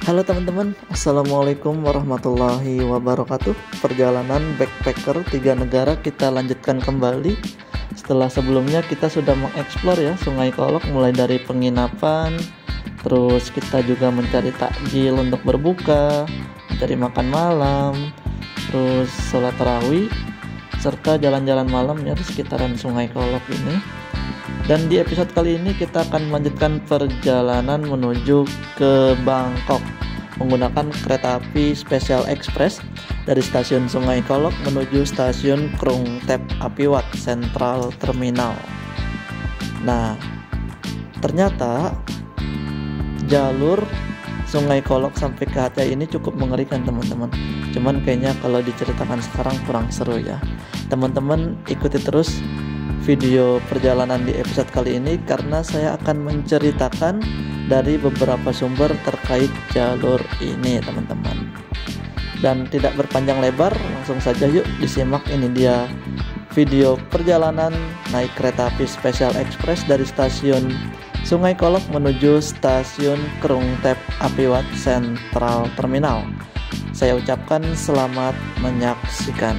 Halo teman-teman, Assalamualaikum warahmatullahi wabarakatuh. Perjalanan backpacker 3 negara kita lanjutkan kembali. Setelah sebelumnya kita sudah mengeksplor ya Sungai Kolok, mulai dari penginapan, terus kita juga mencari takjil untuk berbuka, mencari makan malam, terus sholat tarawih, serta jalan-jalan malam ya di sekitaran Sungai Kolok ini. Dan di episode kali ini kita akan melanjutkan perjalanan menuju ke Bangkok menggunakan kereta api Special Express dari stasiun Sungai Kolok menuju stasiun Krung Thep Apiwat Central Terminal. Nah, ternyata jalur Sungai Kolok sampai ke Hatyai ini cukup mengerikan teman-teman. Cuman kayaknya kalau diceritakan sekarang kurang seru ya. Teman-teman ikuti terus video perjalanan di episode kali ini karena saya akan menceritakan dari beberapa sumber terkait jalur ini teman-teman. Dan tidak berpanjang lebar, langsung saja yuk disimak. Ini dia video perjalanan naik kereta api Special Express dari stasiun Sungai Kolok menuju stasiun Krung Thep Apiwat Central Terminal. Saya ucapkan selamat menyaksikan.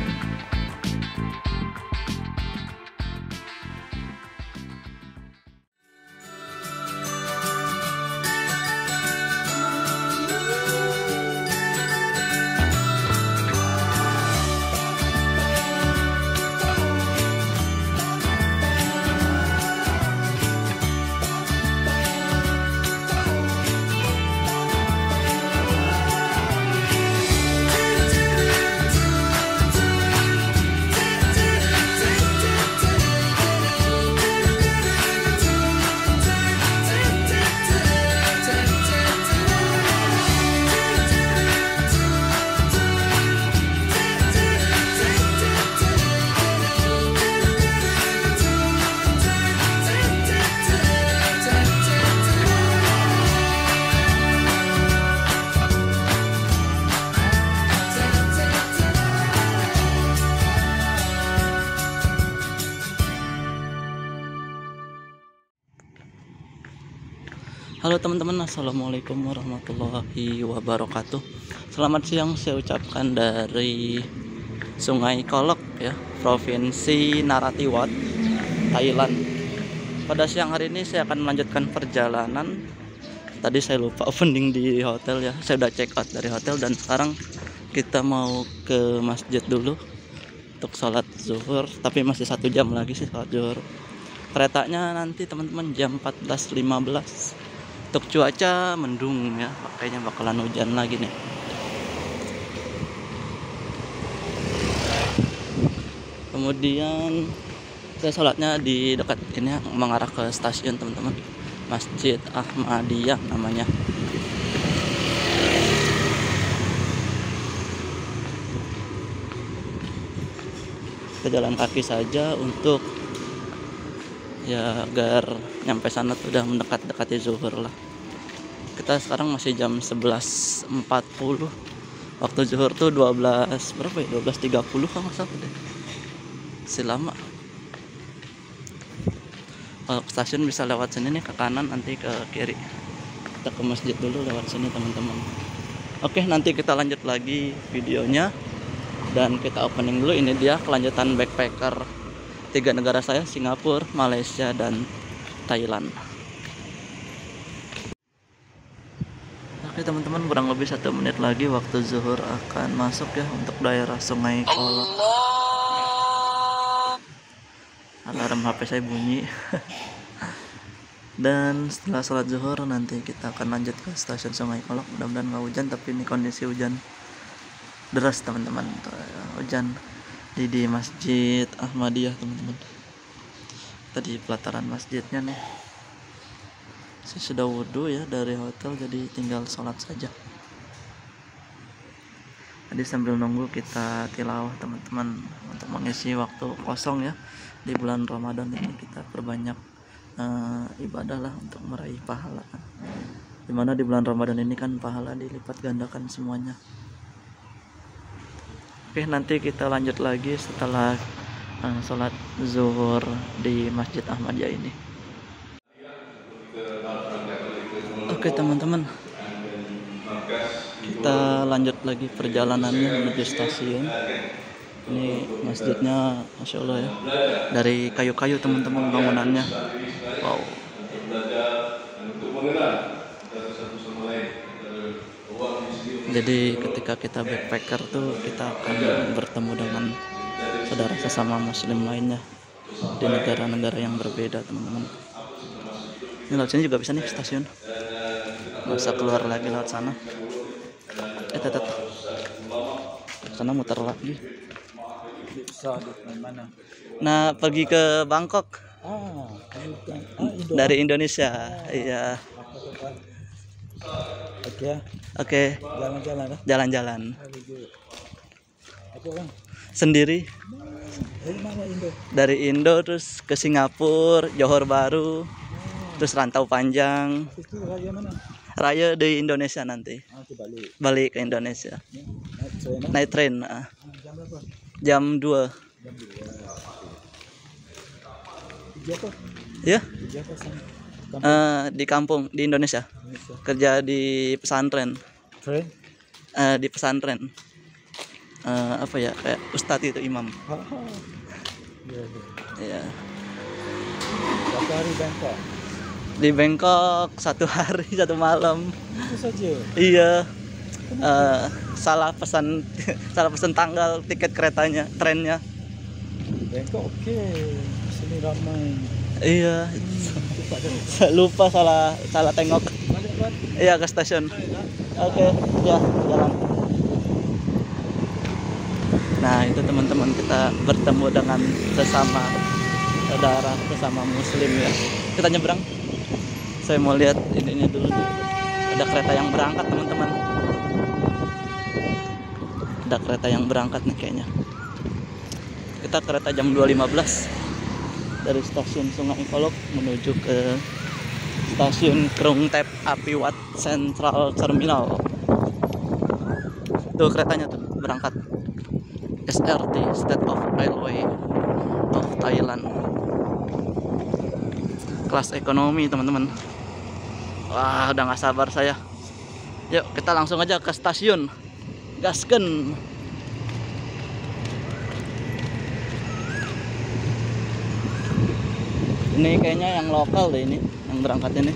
Halo teman-teman, Assalamualaikum warahmatullahi wabarakatuh. Selamat siang saya ucapkan dari Sungai Kolok ya, Provinsi Narathiwat, Thailand. Pada siang hari ini saya akan melanjutkan perjalanan. Tadi saya lupa opening di hotel ya. Saya udah check out dari hotel dan sekarang kita mau ke masjid dulu untuk sholat zuhur. Tapi masih 1 jam lagi sih sholat zuhur. Keretanya nanti teman-teman jam 14.15. Untuk cuaca mendung ya, kayaknya bakalan hujan lagi nih. Kemudian saya sholatnya di dekat ini ya, mengarah ke stasiun teman-teman. Masjid Ahmadiyah namanya. Kita jalan kaki saja untuk ya agar nyampe sana tuh udah mendekat-dekati zuhur lah. Kita sekarang masih jam 11.40. Waktu zuhur tuh 12 berapa ya? 12.30 kan nggak salah deh. Masih lama. Kalau ke stasiun bisa lewat sini nih, ke kanan nanti ke kiri. Kita ke masjid dulu lewat sini teman-teman. Oke, nanti kita lanjut lagi videonya. Dan kita opening dulu, ini dia kelanjutan backpacker 3 negara saya, Singapura, Malaysia, dan Thailand. Oke teman-teman, kurang lebih 1 menit lagi waktu zuhur akan masuk ya untuk daerah Sungai Kolok. Alarm HP saya bunyi. Dan setelah sholat zuhur nanti kita akan lanjut ke stasiun Sungai Kolok. Mudah-mudahan nggak hujan, tapi ini kondisi hujan deras teman-teman. Hujan di Masjid Ahmadiyah teman-teman. Tadi pelataran masjidnya nih. Saya sudah wudhu ya dari hotel, jadi tinggal sholat saja. Tadi sambil nunggu kita tilawah teman-teman untuk mengisi waktu kosong ya. Di bulan Ramadan ini kita perbanyak ibadah lah untuk meraih pahala. Dimana di bulan Ramadan ini kan pahala dilipat gandakan semuanya. Oke, nanti kita lanjut lagi setelah sholat zuhur di Masjid Ahmadiyah ini. Oke teman-teman, kita lanjut lagi perjalanannya menuju stasiun. Ini masjidnya Masya Allah ya, dari kayu-kayu teman-teman bangunannya. Wow. Jadi ketika kita backpacker tuh kita akan bertemu dengan saudara sesama muslim lainnya di negara-negara yang berbeda teman-teman. Ini lewat sini juga bisa nih stasiun, nggak usah keluar lagi lewat sana. Tetap sana muter lagi. Nah, pergi ke Bangkok. Dari Indonesia. Iya. Oke. Jalan-jalan. Sendiri. Dari Indo terus ke Singapura, Johor Bahru, terus rantau panjang. Raya di Indonesia nanti. Balik ke Indonesia. Night train. Jam 2. Ya? Di kampung di Indonesia. Kerja di pesantren. Di pesantren. Apa ya, kayak ustadz itu, imam. Iya. Satu hari Bangkok. Di Bangkok 1 hari 1 malam. Itu saja. Iya. Salah pesan tanggal tiket keretanya, trennya. Bangkok oke. Sini ramai. Iya. Lupa salah tengok. Iya, ke stasiun. Oke, ya jalan. Nah itu teman-teman, kita bertemu dengan sesama saudara, sesama muslim ya. Kita nyebrang. Saya mau lihat ininya dulu. Ada kereta yang berangkat teman-teman. Ada kereta yang berangkat nih kayaknya. Kita kereta jam 2.15 dari stasiun Sungai Kolok menuju ke stasiun Krung Thep Api Wat Central Terminal. Tuh keretanya tuh berangkat. SRT, State of Railway of Thailand, kelas ekonomi teman-teman. Wah, udah nggak sabar saya. Yuk kita langsung aja ke stasiun. Gasken. Ini kayaknya yang lokal deh, ini yang berangkat ini.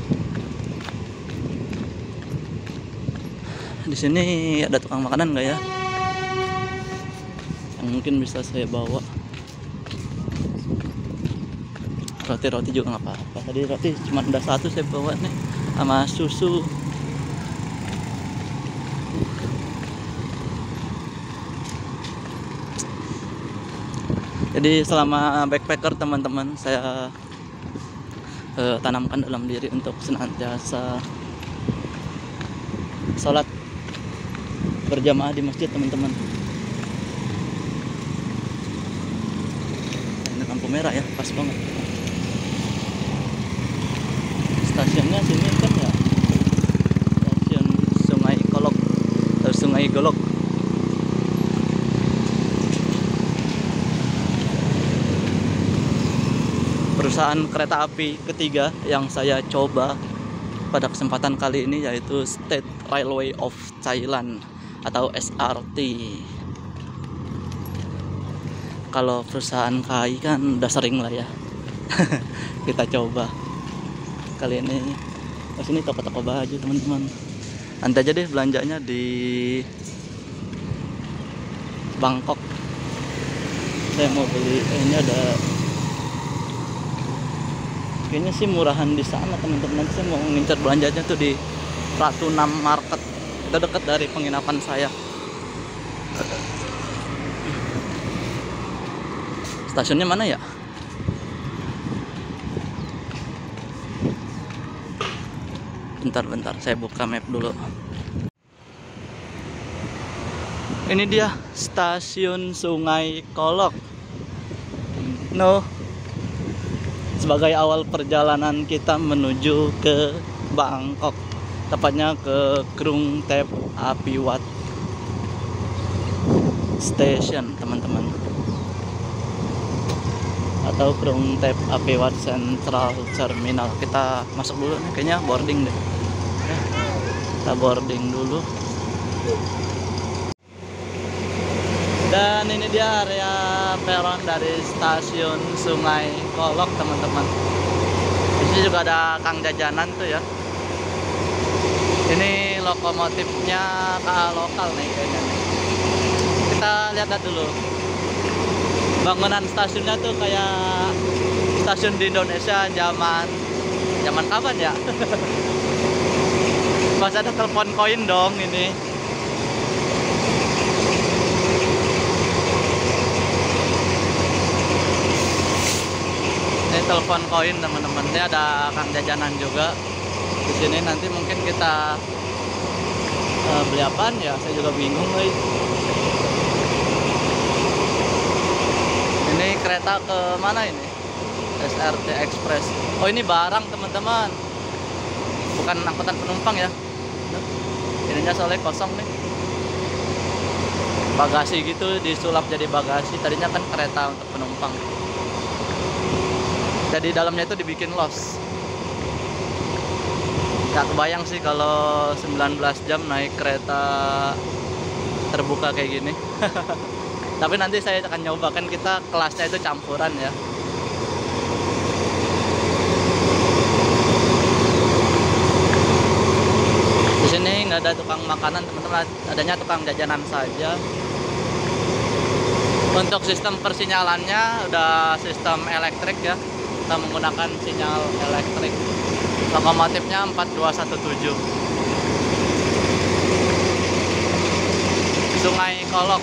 Di sini ada tukang makanan nggak ya? Yang mungkin bisa saya bawa. Roti juga nggak apa-apa. Tadi roti cuma ada 1 saya bawa nih, sama susu. Jadi selama backpacker teman-teman, saya tanamkan dalam diri untuk senantiasa sholat berjamaah di masjid teman-teman. Ini lampu merah ya, pas banget. Stasiunnya sini kan ya, stasiun Sungai Kolok atau Sungai Golok. Perusahaan kereta api ketiga yang saya coba pada kesempatan kali ini yaitu State Railway of Thailand atau SRT. Kalau perusahaan KAI kan udah sering lah ya. Kita coba kali ini. Di sini toko-toko baju teman-teman. Nanti aja deh belanjanya di Bangkok. Saya mau beli ini, ada kayaknya sih murahan di sana teman-teman. Nanti saya mau ngincar belanjanya tuh di Ratu Nam Market. Itu dekat dari penginapan saya. Stasiunnya mana ya? Bentar, saya buka map dulu. Ini dia stasiun Sungai Kolok. No. Sebagai awal perjalanan kita menuju ke Bangkok, tepatnya ke Krung Thep Api Wat Station teman-teman. atau Krung Tap Apewat Central Terminal. Kita masuk dulu nih, kayaknya boarding deh. Ya, kita boarding dulu. Dan ini dia area peron dari stasiun Sungai Kolok, teman-teman. Di sini juga ada Kang Jajanan tuh ya. Ini lokomotifnya KA lokal nih kayaknya nih. Kita lihat dulu. Bangunan stasiunnya tuh kayak stasiun di Indonesia zaman kapan ya? Masih ada telepon koin dong ini. Ini telepon koin, teman-teman. Ini ada Kang Jajanan juga di sini. Nanti mungkin kita beli apaan ya? Saya juga bingung guys. Ini kereta ke mana ini? SRT Express. Oh, ini barang, teman-teman. Bukan angkutan penumpang ya. Ininya soalnya kosong nih. Bagasi gitu disulap jadi bagasi. Tadinya kan kereta untuk penumpang. Jadi dalamnya itu dibikin los. Gak kebayang sih kalau 19 jam naik kereta terbuka kayak gini. Tapi nanti saya akan nyoba, kan kita kelasnya itu campuran ya. Di sini nggak ada tukang makanan, teman-teman. Adanya tukang jajanan saja. Untuk sistem persinyalannya udah sistem elektrik ya. Kita menggunakan sinyal elektrik. Lokomotifnya 4217. Sungai Kolok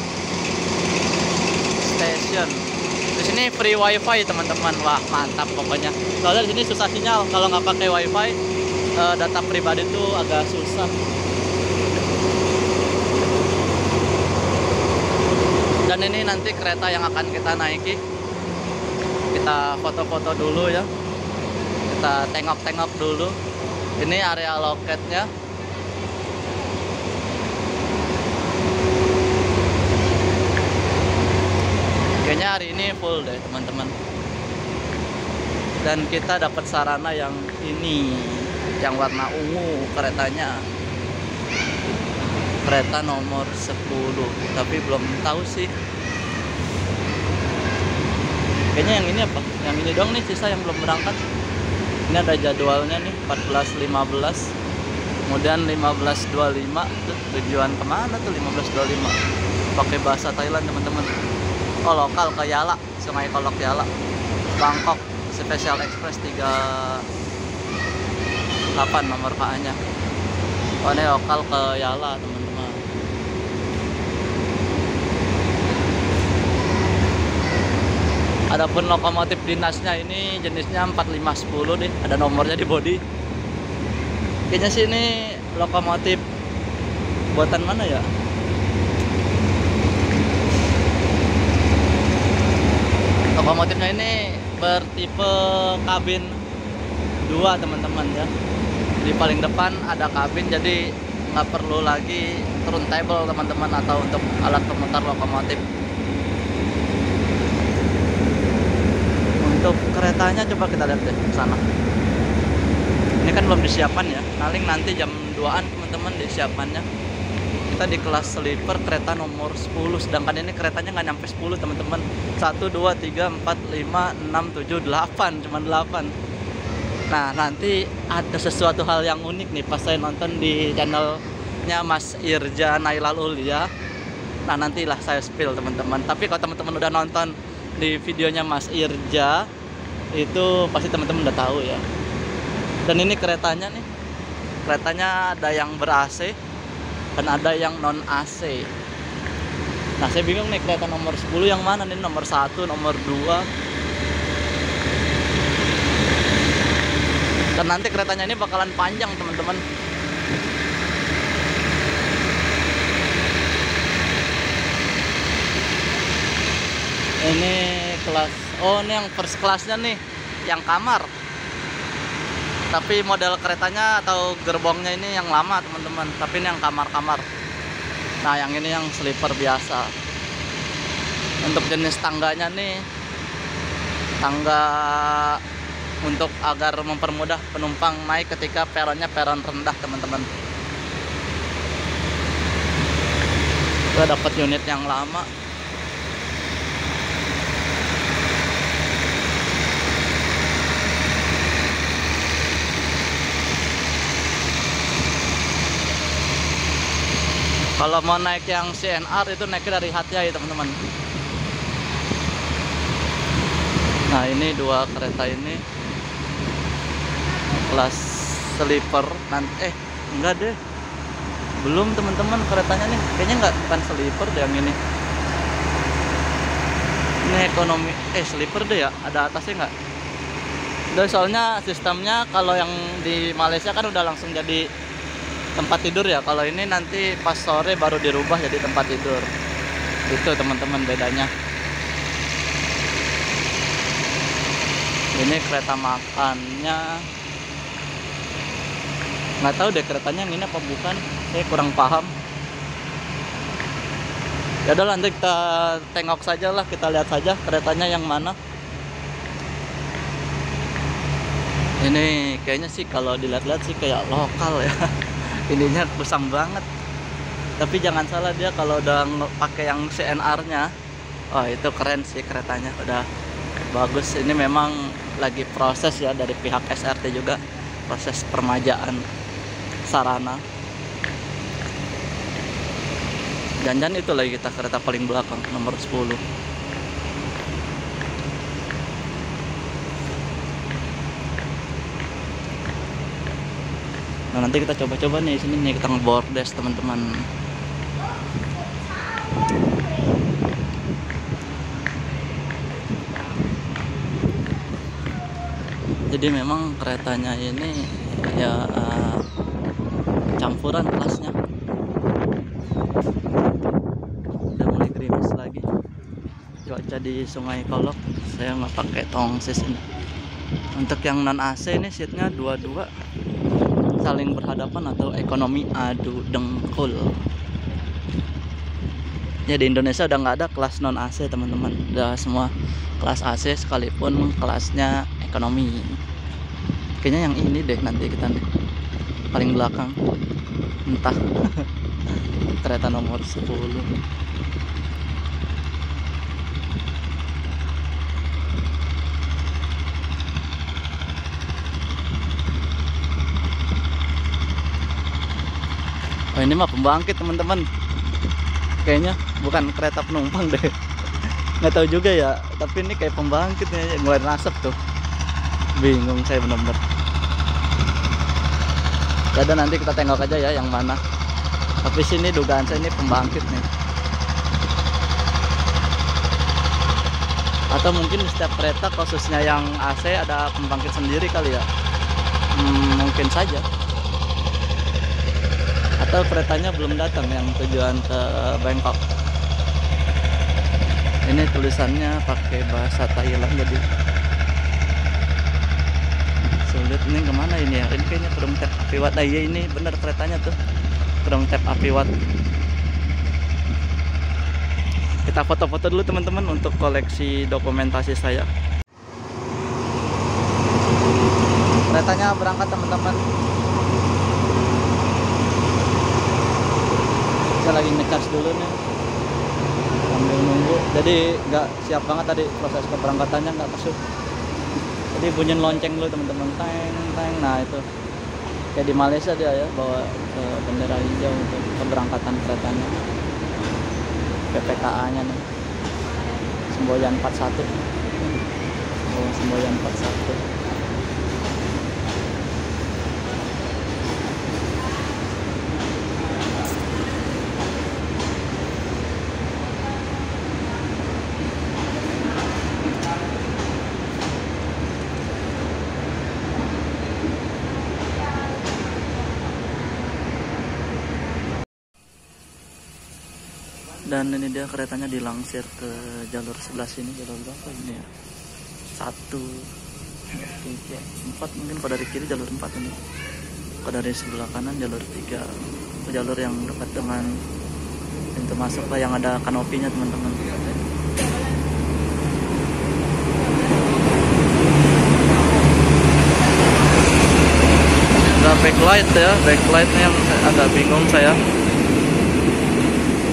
Station. Di sini free wifi, teman-teman. Wah, mantap pokoknya. Soalnya di sini susah sinyal. Kalau nggak pakai wifi, data pribadi itu agak susah. Dan ini nanti kereta yang akan kita naiki. Kita foto-foto dulu ya. Kita tengok-tengok dulu. Ini area loketnya. Kayaknya hari ini full deh, teman-teman. Dan kita dapat sarana yang ini, yang warna ungu keretanya. Kereta nomor 10, tapi belum tahu sih. Kayaknya yang ini apa? Yang ini dong nih sisa yang belum berangkat. Ini ada jadwalnya nih, 14.15. Kemudian 15.25. Tujuan kemana tuh 15.25? Pakai bahasa Thailand, teman-teman. Oh, lokal ke Yala, Sungai Kolok Yala, Bangkok Special Express 38 nomor KA-nya. Oh, ini lokal ke Yala, teman-teman. Adapun lokomotif dinasnya ini jenisnya 4510 deh, ada nomornya di bodi. Kayaknya sih ini lokomotif buatan mana ya? Lokomotifnya ini bertipe kabin 2, teman-teman ya. Di paling depan ada kabin, jadi nggak perlu lagi turntable, teman-teman, atau untuk alat pemutar lokomotif. Untuk keretanya coba kita lihat deh ke sana. Ini kan belum disiapkan ya. Paling nanti jam 2-an, teman-teman, disiapkannya. Kita di kelas sleeper kereta nomor 10, sedangkan ini keretanya nggak nyampe 10, teman-teman. 1 2 3 4 5 6 7 8, cuma 8. Nah, nanti ada sesuatu hal yang unik nih pas saya nonton di channelnya Mas Irja Nailal Ulia. Nah, nantilah saya spill, teman-teman. Tapi kalau teman-teman udah nonton di videonya Mas Irja, itu pasti teman-teman udah tahu ya. Dan ini keretanya nih, keretanya ada yang ber-AC dan ada yang non AC. Nah, saya bingung nih, kereta nomor 10 yang mana nih, nomor 1, nomor 2. Dan nanti keretanya ini bakalan panjang, teman-teman. Ini kelas, oh ini yang first classnya nih, yang kamar. Tapi model keretanya atau gerbongnya ini yang lama, teman-teman. Tapi ini yang kamar-kamar. Nah, yang ini yang sleeper biasa. Untuk jenis tangganya nih tangga untuk agar mempermudah penumpang naik ketika peronnya peron rendah, teman-teman. Kita dapat unit yang lama. Kalau mau naik yang CNR itu naiknya dari Hatyai, teman-teman. Nah, ini dua kereta ini kelas sleeper. Nanti enggak deh, belum teman-teman keretanya nih. Kayaknya enggak, bukan sleeper deh yang ini. Ini ekonomi, sleeper deh ya. Ada atasnya enggak? Udah, soalnya sistemnya kalau yang di Malaysia kan udah langsung jadi tempat tidur ya. Kalau ini nanti pas sore baru dirubah jadi tempat tidur. Itu teman-teman bedanya. Ini kereta makannya. Nggak tahu deh keretanya yang ini apa bukan. Saya kurang paham. Ya udah, nanti kita tengok saja lah, kita lihat saja keretanya yang mana. Ini kayaknya sih kalau dilihat-lihat sih kayak lokal ya. Ininya kusam banget, tapi jangan salah, dia kalau udah pakai yang CNR-nya, oh itu keren sih keretanya, udah bagus. Ini memang lagi proses ya dari pihak SRT juga, proses permajaan sarana. Jangan itu lagi kita kereta paling belakang nomor 10. Nah, nanti kita coba-coba nih sini nih, kita ngebordes teman-teman. Jadi memang keretanya ini ya campuran kelasnya. Udah mulai gerimis lagi. Cuaca di Sungai Kolok. Saya nggak pakai tongsis ini. Untuk yang non AC ini seatnya dua-dua, saling berhadapan atau ekonomi adu dengkul. Ya, di Indonesia udah nggak ada kelas non AC teman-teman, udah semua kelas AC sekalipun kelasnya ekonomi. Kayaknya yang ini deh nanti kita nih paling belakang, entah. Kereta nomor 10. Oh, ini mah pembangkit teman-teman. Kayaknya bukan kereta penumpang deh. Nggak tahu juga ya. Tapi ini kayak pembangkit nih, ngeluarin asap tuh. Bingung saya bener-bener. Jadi nanti kita tengok aja ya yang mana. Tapi sini dugaan saya ini pembangkit nih. Atau mungkin di setiap kereta khususnya yang AC ada pembangkit sendiri kali ya. Mungkin saja. Atau keretanya belum datang yang tujuan ke Bangkok. Ini tulisannya pakai bahasa Thailand jadi sulit. Ini kemana ini ya? Ini kayaknya Kedung Tep Apiwat. Nah iya, ini bener keretanya tuh, Kedung Tep Apiwat. Kita foto-foto dulu teman-teman untuk koleksi dokumentasi saya. Keretanya berangkat teman-teman. Saya lagi ngecas dulu nih sambil nunggu, jadi nggak siap banget tadi proses keberangkatannya, nggak masuk. Jadi bunyiin lonceng dulu teman-teman, teng teng. Nah itu kayak di Malaysia dia ya, bawa ke bendera hijau untuk keberangkatan keretanya, PPKA nya nih, Semboyan 41. Oh, Semboyan 41. Dan ini dia keretanya dilangsir ke jalur sebelah sini. Jalur berapa ini ya? 1, 2, 3, 4. Mungkin kalau dari kiri jalur 4 ini. Kalau dari sebelah kanan jalur 3. Jalur yang dekat dengan pintu masuk lah, yang ada kanopinya teman-teman. backlight ya, backlightnya yang agak bingung saya.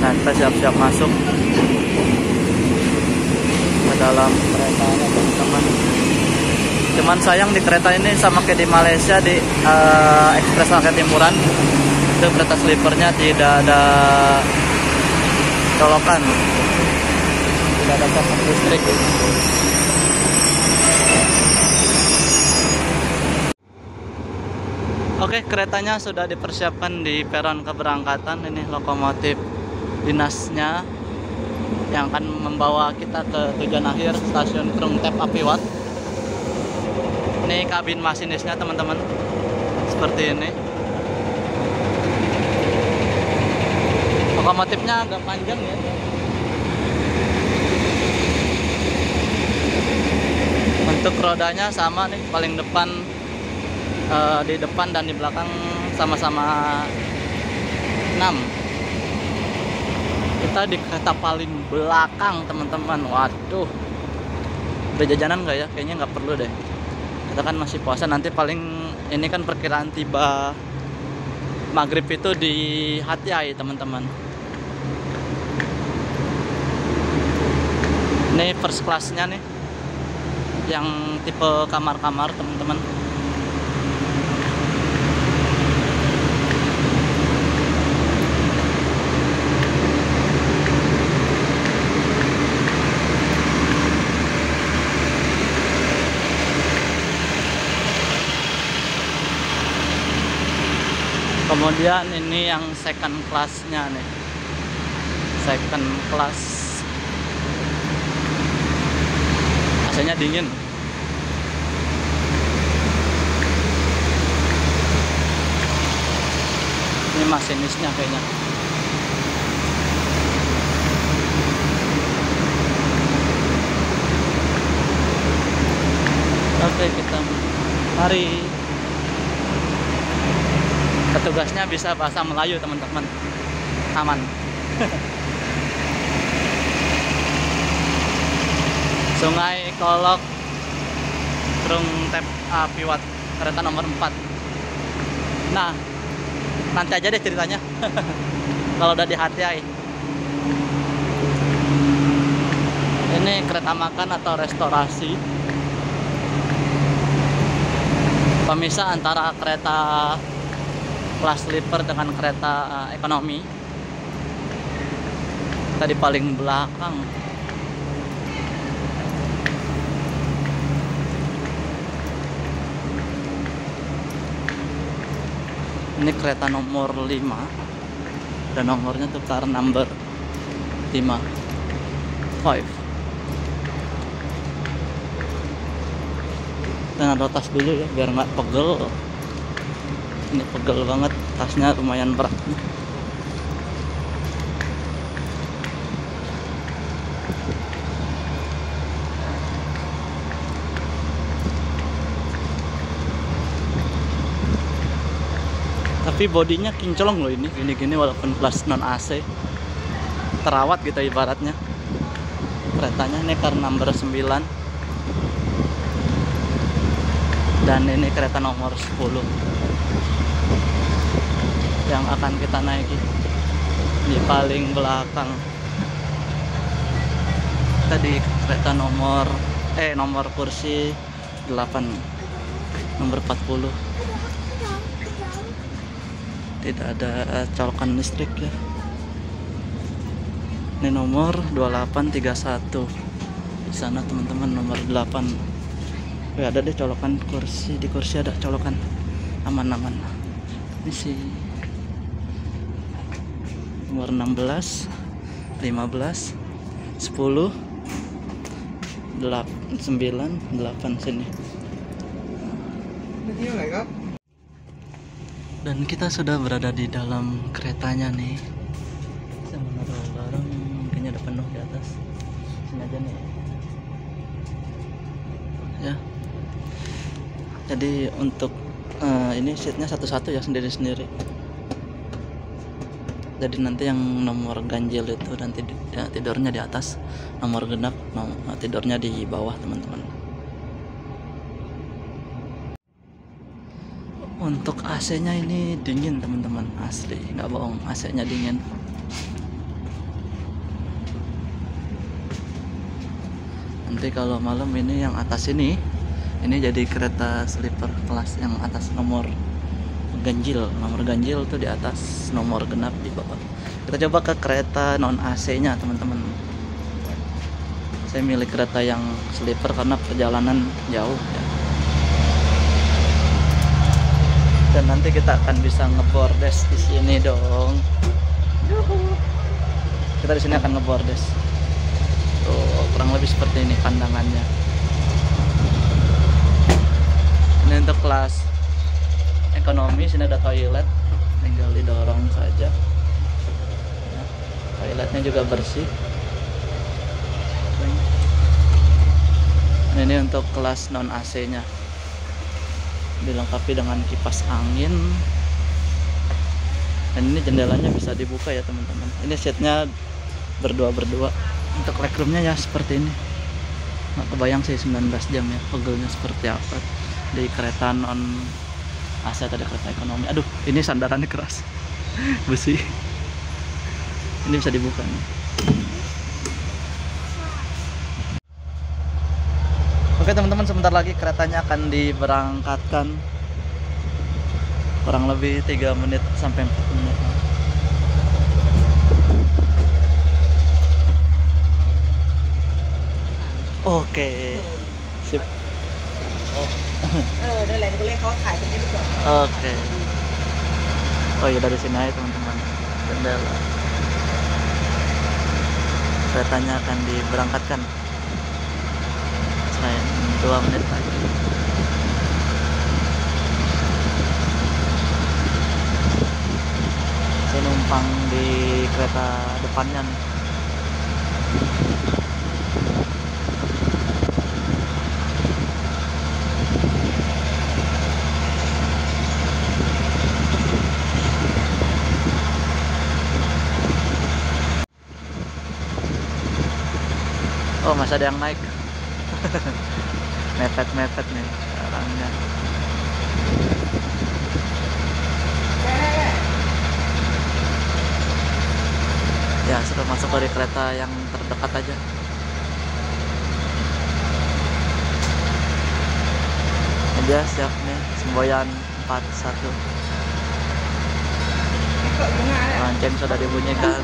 Nah, kita siap-siap masuk ke dalam keretanya teman-teman. Cuman sayang di kereta ini sama kayak di Malaysia di Express Rakyat Timuran, itu kereta sleepernya tidak ada colokan, tidak ada pasak listrik. Oke, keretanya sudah dipersiapkan di peron keberangkatan. Ini lokomotif dinasnya yang akan membawa kita ke tujuan akhir, stasiun Krung Thep Apiwat. Ini kabin masinisnya teman-teman, seperti ini. Lokomotifnya agak panjang ya. Untuk rodanya sama nih, paling depan, di depan dan di belakang sama-sama 6. Kita di kereta paling belakang teman-teman. Waduh, udah jajanan nggak ya? Kayaknya nggak perlu deh, kita kan masih puasa. Nanti paling ini kan perkiraan tiba maghrib itu di Hat Yai teman-teman. Ini first class-nya nih, yang tipe kamar-kamar teman-teman. Kemudian ini yang second class-nya nih, second class. AC-nya dingin. Ini masinisnya kayaknya. Oke, kita mari. Petugasnya bisa bahasa Melayu teman-teman, aman. Sungai Kolok Krung Thep Apiwat, kereta nomor 4. Nah, nanti aja deh ceritanya kalau udah di Hat Yai. Ini kereta makan atau restorasi, pemisah antara kereta kelas sleeper dengan kereta ekonomi. Kita di paling belakang. Ini kereta nomor 5 dan nomornya tukar number 5. Dan ada tas dulu ya biar nggak pegel. Ini pegel banget, tasnya lumayan berat. Tapi bodinya kinclong loh ini, gini-gini walaupun kelas non AC. Terawat gitu ibaratnya. Keretanya ini karena number 9. Dan ini kereta nomor 10 yang akan kita naiki di paling belakang. Tadi kereta nomor kursi 8, nomor 40. Tidak ada colokan listrik ya. Ini nomor 2831. Di sana teman-teman nomor 8. Ada deh colokan kursi, di kursi ada colokan, aman-aman. Ini sih nomor 16, 15, 10, 8, 9, 8 sini. Dan kita sudah berada di dalam keretanya nih. Saya menaruh barang, kayaknya ada penuh di atas. Sini aja nih. Ya. Jadi untuk ini seatnya satu-satu ya, sendiri-sendiri. Jadi nanti yang nomor ganjil itu nanti ya, tidurnya di atas, nomor genap tidurnya di bawah teman-teman. Untuk AC-nya ini dingin teman-teman, asli nggak bohong, AC-nya dingin. Nanti kalau malam ini yang atas ini jadi kereta sleeper kelas yang atas nomor ganjil tuh di atas, nomor genap di bawah. Kita coba ke kereta non AC-nya teman-teman. Saya milih kereta yang sleeper karena perjalanan jauh ya. Dan nanti kita akan bisa ngebordes di sini dong. Yuhu. Kita di sini akan ngebordes. Tuh, kurang lebih seperti ini pandangannya. Ini untuk kelas ekonomi, sini ada toilet, tinggal didorong saja. Ya, toiletnya juga bersih. Dan ini untuk kelas non AC-nya. Dilengkapi dengan kipas angin, dan ini jendelanya bisa dibuka ya teman-teman. Ini seatnya berdua. Untuk legroomnya ya seperti ini. Nggak kebayang sih 19 jam ya pegelnya seperti apa di kereta non AC atau di kereta ekonomi. Aduh, ini sandarannya keras besi. Ini bisa dibuka nih. Oke teman-teman, sebentar lagi keretanya akan diberangkatkan, kurang lebih 3 menit sampai 4 menit. Oke, sip. Oke. Oh iya, dari sini aja teman-teman, jendela. Keretanya akan diberangkatkan 2 menit lagi. Saya numpang di kereta depannya nih. Oh, masih ada yang naik. Mepet nih orangnya. Ya, sudah masuk dari kereta yang terdekat aja. Aja siap nih, semboyan 41. Lonceng sudah dibunyikan.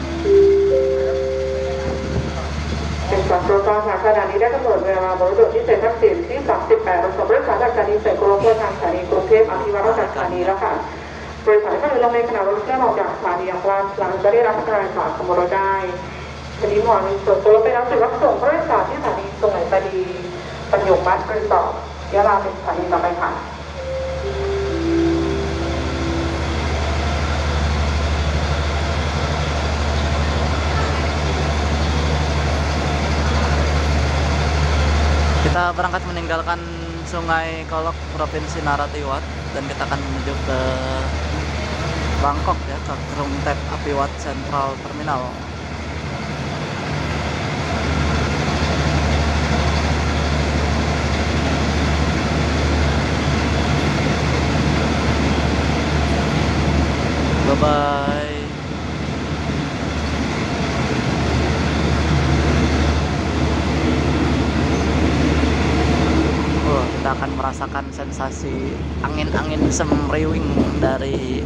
ตัวกสถานีได้กำหนดเวลาบนรถที่เซ็นทรัลสินที่ 38 ประสบด้วยสายจากสถานีเสกโลกทางสถานีกรุงเทพอภิวัตรสถานีแล้วค่ะโดยสายการลงในขณะรถเคลื่อนออกจากสถานีอย่างว่าหลังจะได้รับการฝากขบวนรถได้ทีนี้หมอมีส่วนตัวไปรับจุดรับส่งผู้โดยสารที่สถานีตรงไหนไปดีบรรยงบัสรีสอร์ทยะลาเป็นสถานีต่อไปค่ะ Kita berangkat meninggalkan Sungai Kolok, Provinsi Narathiwat, dan kita akan menuju ke Bangkok ya, ke Krungthep Apiwat Central Terminal. Bye-bye. Kita akan merasakan sensasi angin-angin semriwing dari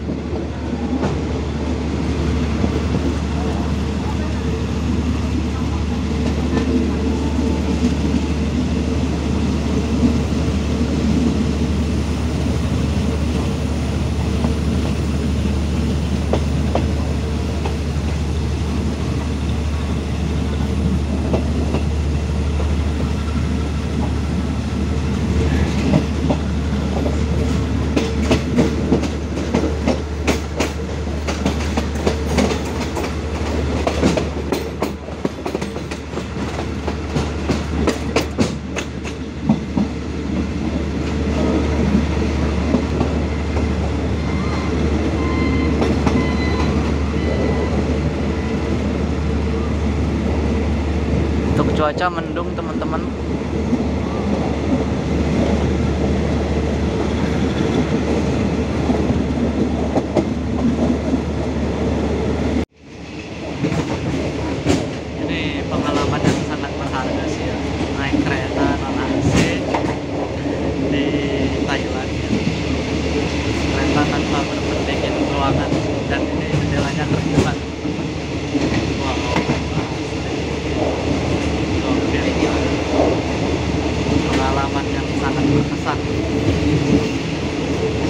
cuaca mendung teman-teman.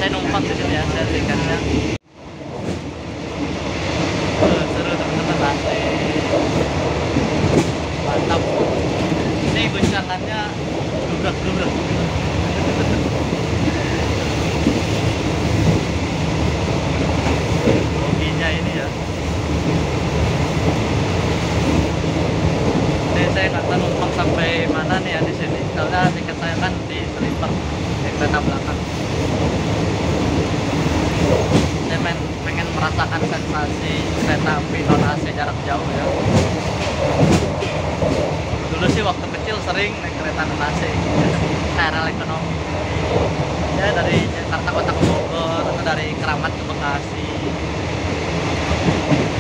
saya numpang di sini ya, saya tiketnya. Seru teman-teman, asli mantap. Ini guncangannya gubrak-gubrak. Boginya ini ya. Ini saya nggak tahu numpang sampai mana nih ya di sini. Soalnya tiket saya kan di sleeper, di kereta belakang. Saya pengen merasakan sensasi kereta api non AC jarak jauh ya. Dulu sih waktu kecil sering naik kereta non AC, KRL ekonomi. Ya dari Jakarta Kota ke Bogor atau dari Keramat ke Bekasi.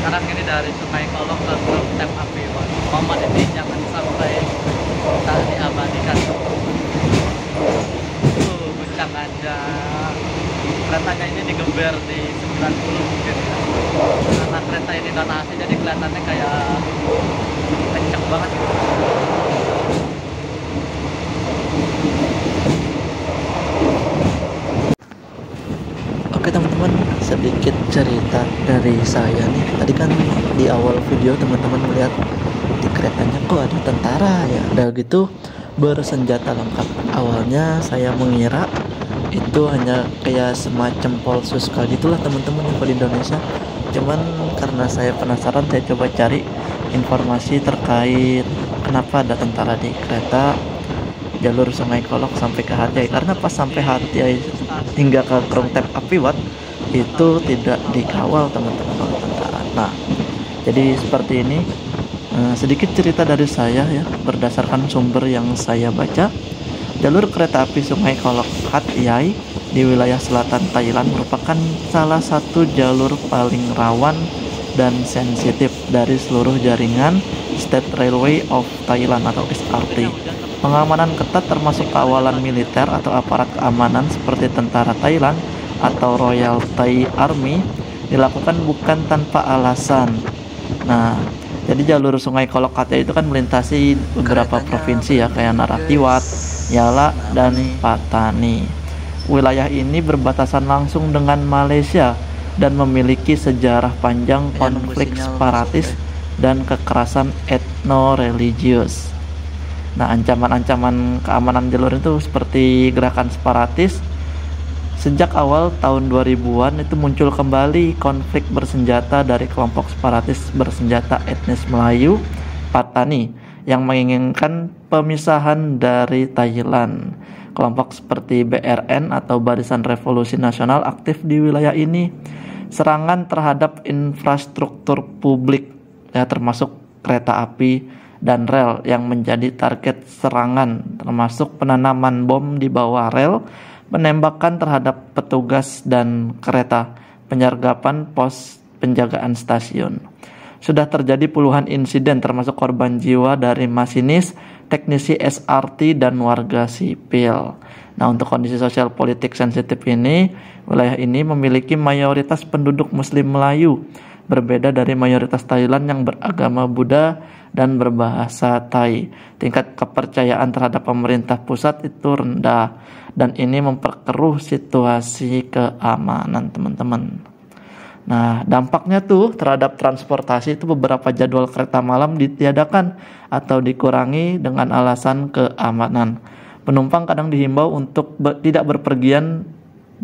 Sekarang ini dari Sungai Kolok ke Krem Api. Momen ini jangan sampai tak diabadikan. Guncang aja. Keretanya ini digeber di 90 mungkin ya. Karena kereta ini non AC jadi kelihatannya kayak kenceng banget gitu. Oke teman-teman, sedikit cerita dari saya nih. Tadi kan di awal video teman-teman melihat di keretanya kok ada tentara ya, udah gitu bersenjata lengkap. Awalnya saya mengira itu hanya kayak semacam Polsuska gitulah teman-teman yang di Indonesia. Cuman karena saya penasaran, saya coba cari informasi terkait kenapa ada tentara di kereta jalur Sungai Kolok sampai ke Hatiai. Karena pas sampai Hatiai hingga ke Krem Api itu tidak dikawal teman-teman oleh tentara. Nah, jadi seperti ini sedikit cerita dari saya ya, berdasarkan sumber yang saya baca. Jalur kereta api Sungai Kolok Hatiai di wilayah selatan Thailand merupakan salah satu jalur paling rawan dan sensitif dari seluruh jaringan State Railway of Thailand atau SRT. Pengamanan ketat termasuk kawalan militer atau aparat keamanan seperti tentara Thailand atau Royal Thai Army dilakukan bukan tanpa alasan. Nah, jadi jalur Sungai Kolok Hatiai itu kan melintasi beberapa provinsi ya, kayak Narathiwat, Yala, dan Patani. Wilayah ini berbatasan langsung dengan Malaysia dan memiliki sejarah panjang konflik separatis dan kekerasan etno-religius. Nah, ancaman-ancaman keamanan jalur itu seperti gerakan separatis. Sejak awal tahun 2000-an itu muncul kembali konflik bersenjata dari kelompok separatis bersenjata etnis Melayu, Patani, yang menginginkan pemisahan dari Thailand. Kelompok seperti BRN atau Barisan Revolusi Nasional aktif di wilayah ini. Serangan terhadap infrastruktur publik ya, termasuk kereta api dan rel yang menjadi target serangan, termasuk penanaman bom di bawah rel, penembakan terhadap petugas dan kereta, penyergapan pos penjagaan stasiun. Sudah terjadi puluhan insiden termasuk korban jiwa dari masinis, teknisi SRT, dan warga sipil. Nah, untuk kondisi sosial politik sensitif ini, wilayah ini memiliki mayoritas penduduk Muslim Melayu, berbeda dari mayoritas Thailand yang beragama Buddha dan berbahasa Thai. Tingkat kepercayaan terhadap pemerintah pusat itu rendah, dan ini memperkeruh situasi keamanan teman-teman. Nah, dampaknya tuh terhadap transportasi itu beberapa jadwal kereta malam ditiadakan atau dikurangi dengan alasan keamanan. Penumpang kadang dihimbau untuk tidak berpergian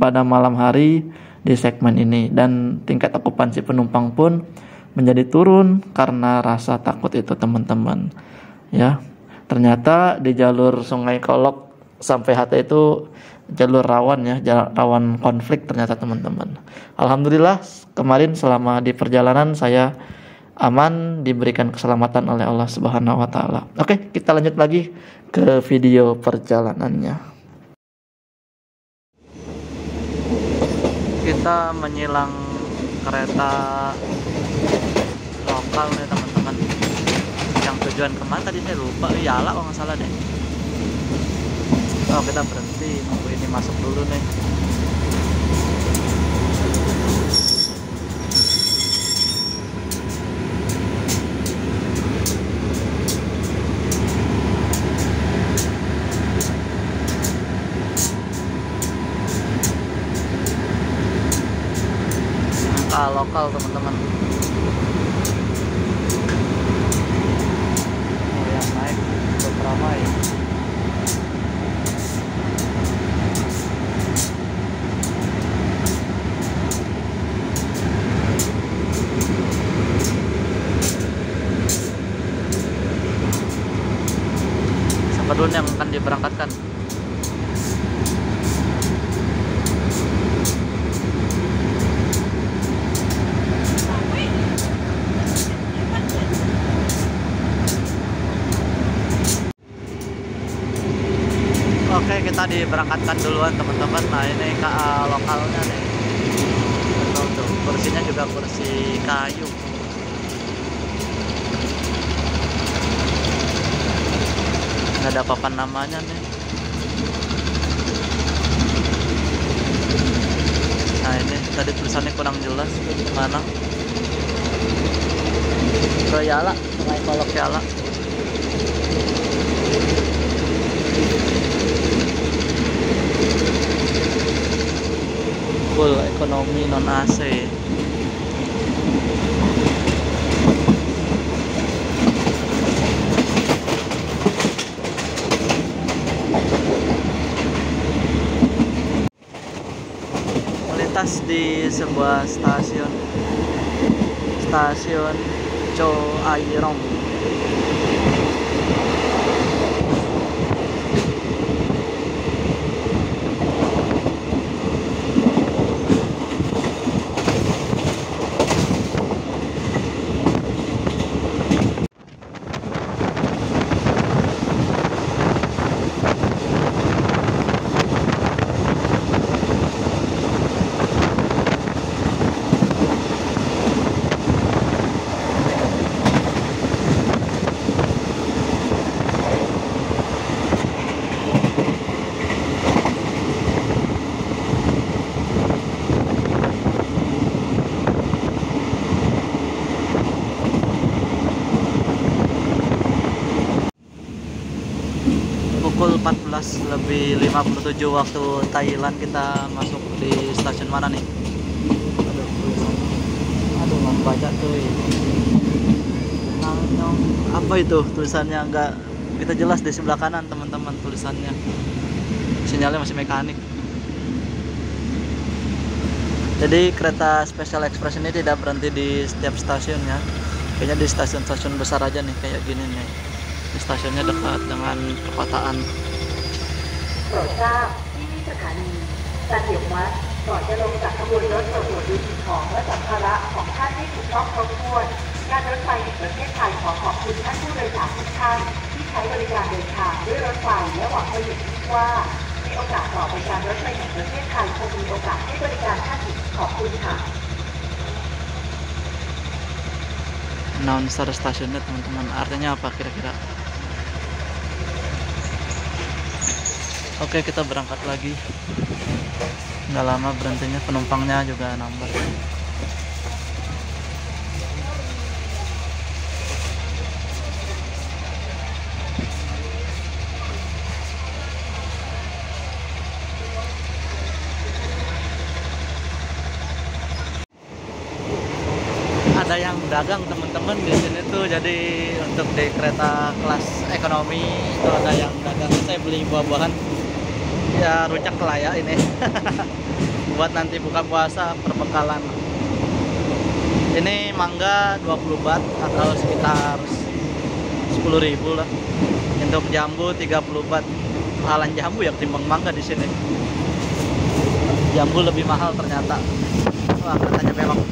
pada malam hari di segmen ini, dan tingkat okupansi penumpang pun menjadi turun karena rasa takut itu teman-teman. Ya, ternyata di jalur Sungai Kolok sampai Hatta itu jalur rawan ya, rawan konflik ternyata teman-teman. Alhamdulillah kemarin selama di perjalanan saya aman, diberikan keselamatan oleh Allah Subhanahu wa taala. Oke, kita lanjut lagi ke video perjalanannya. Kita menyilang kereta lokal nih teman-teman. Yang tujuan kemana tadi saya lupa, Yala kalau nggak salah deh. Oh, kita berhenti nunggu ini masuk dulu nih. KA lokal teman-teman. Oh, yang naik cukup ramai. Siapa dulu yang akan diberangkatkan? Oke, kita diberangkatkan duluan teman-teman. Nah, ini KA lokalnya nih. Tuh, kursinya juga kursi kayu. Nggak ada papan namanya nih. Nah, ini tadi tulisannya kurang jelas mana. Royala, Sungai Kolok Yala. Full ekonomi non AC. Melintas di sebuah stasiun Cho Airong. Pukul 14:57 waktu Thailand. Kita masuk di stasiun mana nih? Aduh nggak baca tuh. Nanyong. Apa itu tulisannya? Nggak kita jelas di sebelah kanan teman-teman tulisannya. Sinyalnya masih mekanik. Jadi kereta Special Express ini tidak berhenti di setiap stasiunnya. Kayaknya di stasiun-stasiun besar aja nih kayak gini nih. Di stasiunnya dekat dengan perkotaan. โปรดทราบที่นี่สถานีตาเถียมวัดก่อนจะลงจากขบวนรถตรวจดูสิ่งของและสัมภาระของท่านที่ถูกต้องครบถ้วนการรถไฟแห่งประเทศไทยขอขอบคุณท่านผู้โดยสารทุกท่านที่ใช้บริการเดินทางด้วยรถไฟและหวังเป็นอย่างยิ่งว่าในโอกาสต่อไปการรถไฟแห่งประเทศไทยคงมีโอกาสให้บริการท่านอีกขอบคุณค่ะ Announcer stasiunnya teman-teman, artinya apa kira-kira? Oke, kita berangkat lagi. Nggak lama berhentinya, penumpangnya juga nambah. Ada yang dagang teman-teman di sini tuh, jadi untuk di kereta kelas ekonomi itu ada yang dagang. Saya beli buah-buahan, ya rujak kelaya ini buat nanti buka puasa perbekalan. Ini mangga 20 baht atau sekitar 10.000 lah. Untuk jambu 30 baht. Mahalan jambu ya ketimbang mangga di sini. Jambu lebih mahal ternyata. Wah, katanya memang.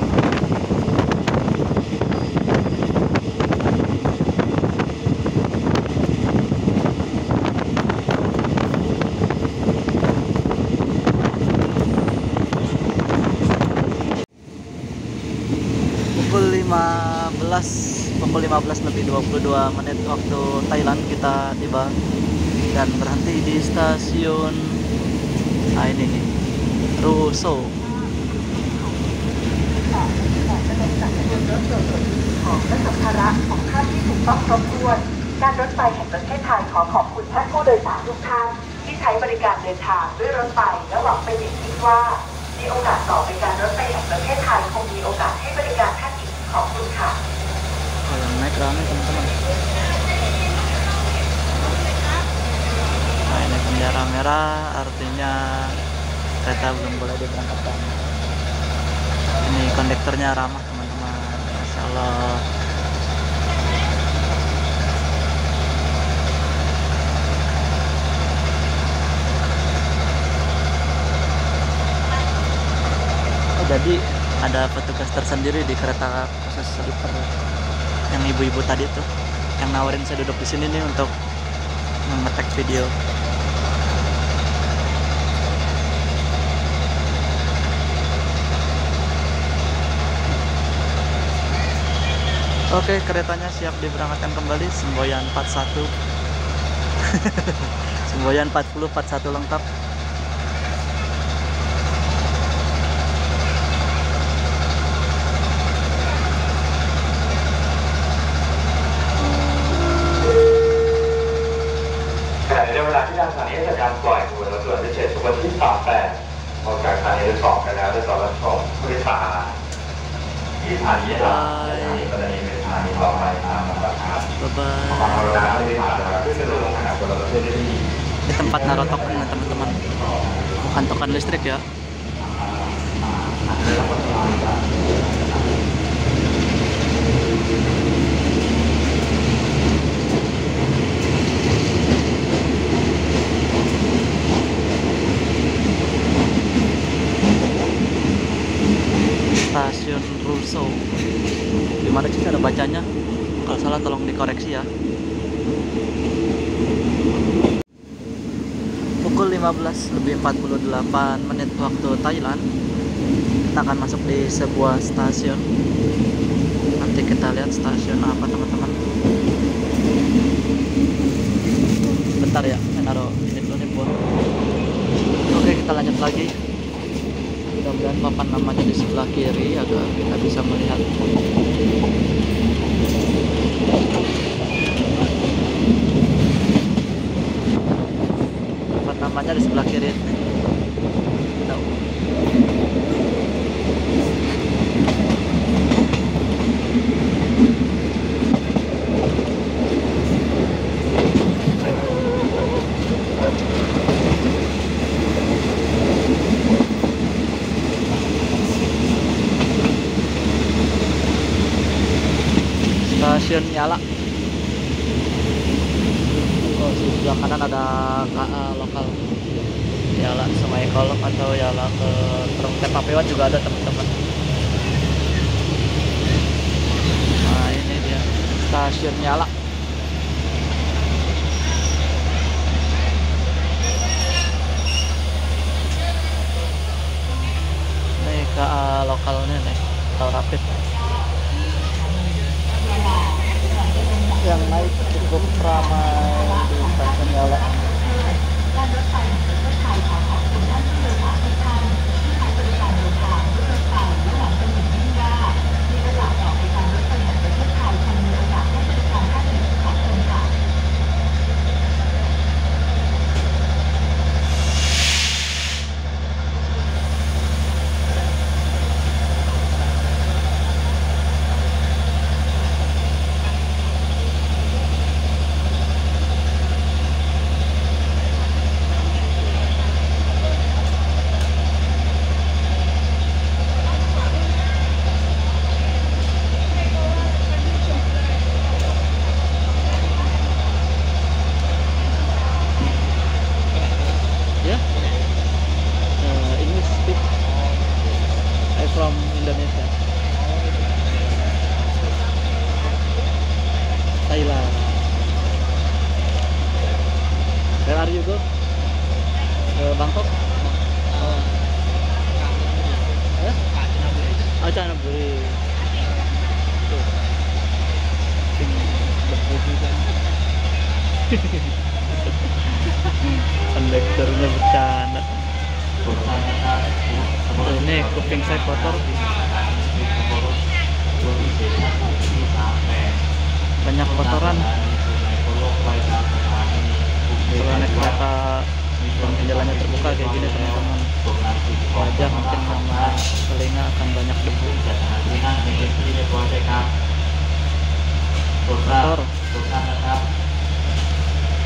Pukul 15:22 waktu Thailand kita tiba dan berhenti di stasiun ini nih, Russo. ของและสัมภาระของท่านที่ถูกต้องครบถ้วนการรถไฟแห่งประเทศไทยขอขอบคุณท่านผู้โดยสารทุกท่านที่ใช้บริการเดินทางด้วยรถไฟและหวังเป็นอย่างยิ่งว่าใน มีโอกาสต่อไปการรถไฟแห่งประเทศไทยคงมีโอกาสให้บริการท่านอีกขอบคุณค่ะ Yang naik rame teman-teman. Nah, ini bendera merah artinya kereta belum boleh diberangkatkan. Ini kondektornya ramah teman-teman, Masya Allah. Oh, jadi ada petugas tersendiri di kereta khusus sleeper yang ibu-ibu tadi tuh yang nawarin saya duduk di sini nih untuk ngetek video. Oke, keretanya siap diberangkatkan kembali. Semboyan 41 Semboyan 40 41 lengkap. Ini tempat naruh token teman-teman, bukan token listrik ya. Stasiun Russo. Gimana sih cara bacanya? Kalau salah tolong dikoreksi ya. Pukul 15:48 waktu Thailand. Kita akan masuk di sebuah stasiun. Nanti kita lihat stasiun apa teman-teman. Bentar ya, saya naruh ini dulu nih buat. Oke, kita lanjut lagi. Mudah-mudahan papan namanya di sebelah kiri agar kita bisa melihat. Papan namanya di sebelah kiri. Tahu. Stasiun Yala. Oh, di sebelah kanan ada KA lokal Yala Sungai Kolok atau Yala ke Terong Tepapewan juga ada teman-teman. Nah, ini dia stasiun Yala. Nih KA lokalnya nih, Tol Rapid. Yang naik cukup ramai di stasiun Yala. From Indonesia, Thailand. Where are you go? Bangkok? Oh, Canaburi. Kondektornya bercanda. Ini kuping saya kotor. Banyak kotoran. Kalau naik kereta jalannya terbuka kayak gini teman-teman, wajah mungkin akan banyak debu. Motorนะครับ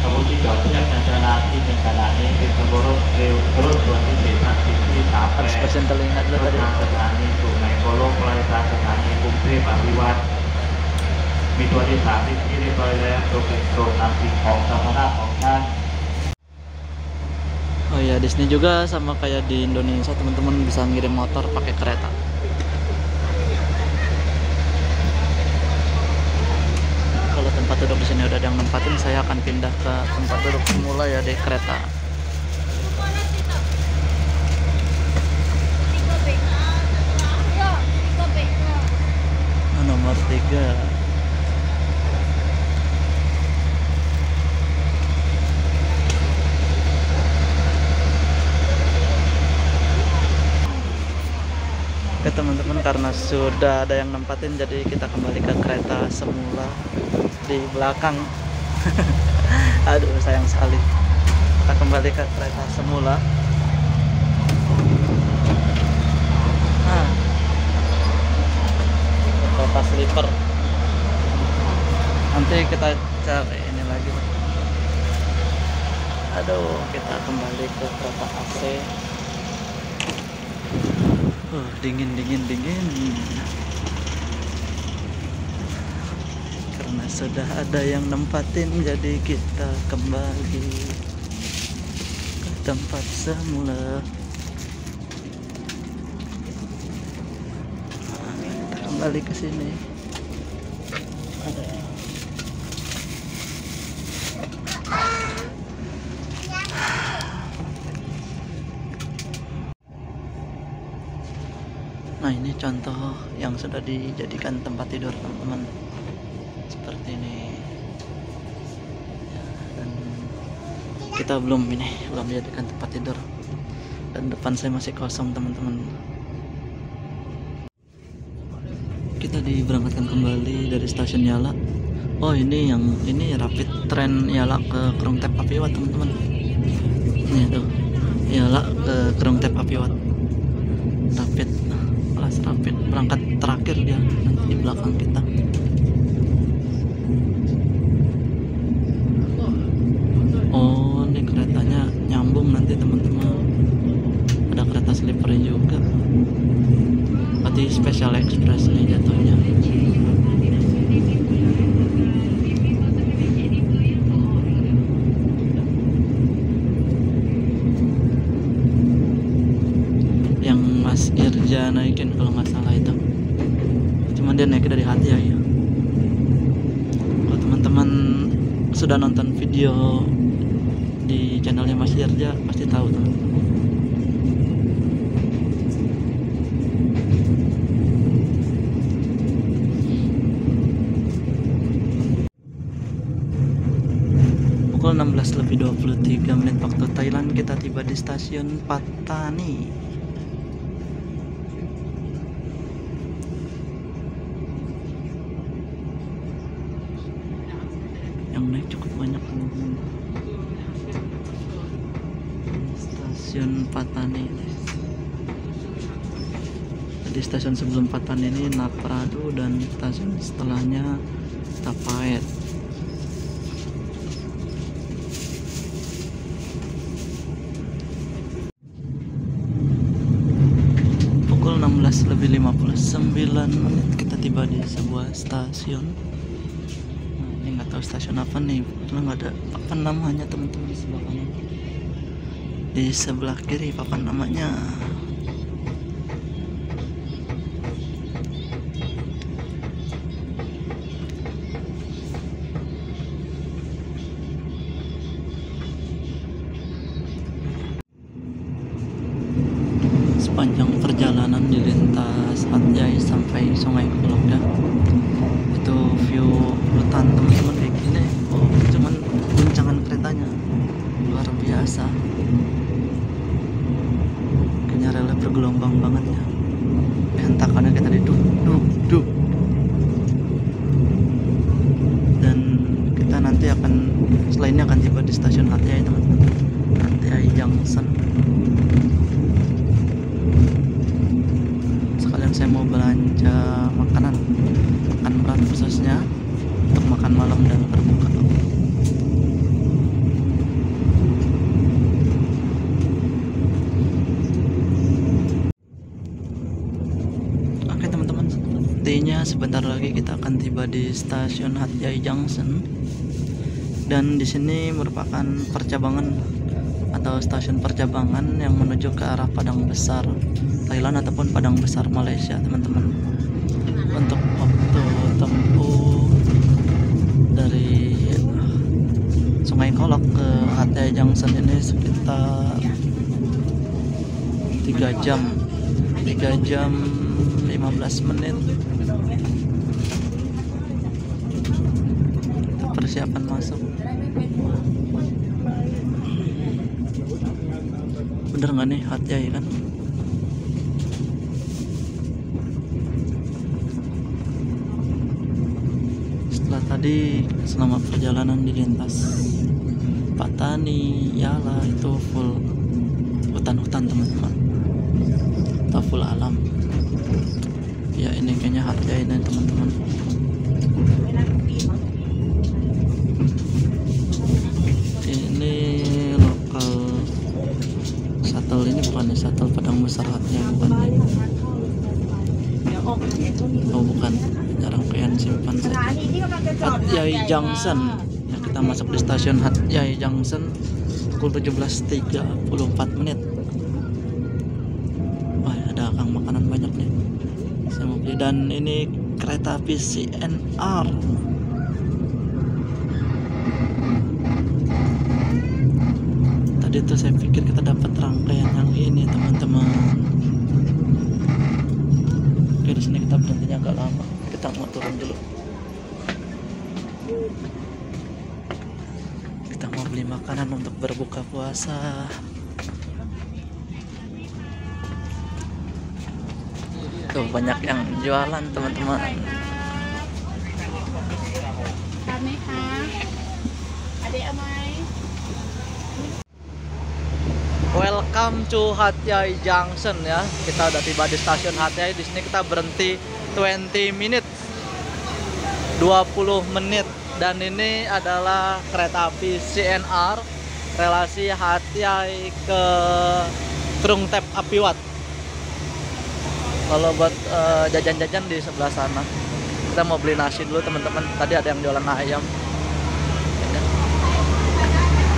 ขบวนที่จอดเทียบในจราที่ในขณะนี้เป็นขบวนรถเร็วรถด่วนพิเศษทักษิณที่ Harus 38 persen telingat dulu tadi. ทางสถานีสุไหงโกลกปลายทางสถานีกรุงเทพอภิวัตรมีตัวที่3ที่เรียบร้อยแล้วตัวเป็นโซนนำสิ่งของสาธารณะของท่าน Oh iya, di sini juga sama kayak di Indonesia, teman-teman bisa ngirim motor pakai kereta. Kalau tempat duduk di sini udah ada yang nempatin, saya akan pindah ke tempat duduk semula ya di kereta. Nomor 3. Oke teman-teman, karena sudah ada yang nempatin, jadi kita kembali ke kereta semula di belakang. Aduh, sayang sekali. Kita kembali ke kereta semula. Nah, kereta sleeper. Nanti kita cari ini lagi. Aduh, kita kembali ke kereta AC. Dingin. Karena sudah ada yang nempatin, jadi kita kembali ke tempat semula. Kita kembali ke sini. Ada. Nah, ini contoh yang sudah dijadikan tempat tidur teman-teman, seperti ini ya, dan kita belum dijadikan tempat tidur, dan depan saya masih kosong teman-teman. Kita diberangkatkan kembali dari stasiun Yala. Oh, ini rapid train Yala ke Krungtep Apiwat teman-teman. Ini tuh Yala ke Krungtep Apiwat, rapid berangkat terakhir dia nanti di belakang kita. Oh, ini keretanya nyambung nanti teman-teman, ada kereta sleeper juga, berarti special express nih jatuhnya. Mas Irja naikin kalau nggak salah itu, cuman dia naik dari hati ya. Kalau teman-teman sudah nonton video di channelnya Mas Irja pasti tahu teman-teman. Pukul 16:23 waktu Thailand, kita tiba di stasiun Pattani. Yang naik cukup banyak teman-teman. Stasiun Pattani. Jadi stasiun sebelum Pattani ini Napradu, dan stasiun setelahnya Tapait. Pukul 16:59 kita tiba di sebuah stasiun. Nggak tahu stasiun apa nih, karena nggak ada papan namanya teman-teman. Di sebelah kanan, di sebelah kiri papan namanya. Sepanjang perjalanan dilintas Hatay sampai Sungai Kulok ya, itu view hutan teman-teman kayak gini. Oh, cuman guncangan keretanya luar biasa, kayaknya relnya bergelombang banget ya, hentakannya kayak tadi duk. Dan kita nanti selainnya akan tiba di stasiun Hatay teman-teman, Hatay Junction. mau belanja makanan berat khususnya untuk makan malam dan berbuka. Oke teman-teman, sepertinya sebentar lagi kita akan tiba di stasiun Hat Yai Junction, dan di sini merupakan percabangan atau stasiun percabangan yang menuju ke arah Padang Besar Thailand ataupun Padang Besar Malaysia teman-teman. Untuk waktu tempuh dari Sungai Kolok ke Hat Yai Junction ini sekitar 3 jam 15 menit. Kita persiapan masuk. Bener nggak nih Hat Yai kan? Setelah tadi selama perjalanan di lintas Patani, Yala itu full hutan-hutan teman-teman, atau full alam. Ya ini kayaknya Hat Yai ini teman-teman. Ini lokal shuttle, ini bukan nih shuttle Padang Besar Hat Yai, bukan nih. Oh bukan, rangkaian simpan saja. Hat Yai Junction. Ya, kita masuk di stasiun Hat Yai Junction pukul 17.34 menit. Wah ada kang makanan banyak nih, saya mau beli. Dan ini kereta api CNR. Tadi tuh saya pikir kita dapat rangkaian yang ini teman-teman. Oke, di sini kita berhentinya agak lama. Kita mau turun dulu. Kita mau beli makanan untuk berbuka puasa. Tuh banyak yang jualan teman-teman. Welcome to Hat Yai Junction ya. Kita udah tiba di stasiun Hat Yai. Di sini kita berhenti 20 minutes, 20 menit. Dan ini adalah kereta api CNR relasi Hat Yai ke Krung Thep Apiwat. Kalau buat jajan-jajan di sebelah sana. Kita mau beli nasi dulu teman-teman. Tadi ada yang jualan ayam.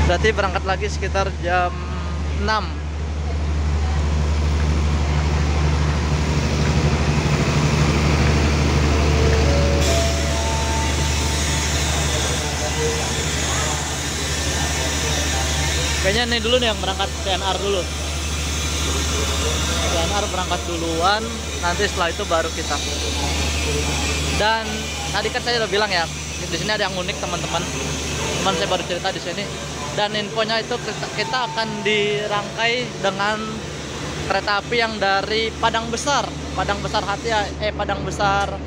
Berarti berangkat lagi sekitar jam 6. Kayaknya ini dulu nih yang berangkat CNR dulu. CNR berangkat duluan, nanti setelah itu baru kita. Dan tadi kan saya udah bilang ya, di sini ada yang unik teman-teman. Teman saya baru cerita di sini. Dan infonya itu kita akan dirangkai dengan kereta api yang dari Padang Besar Hat Yai, Padang Besar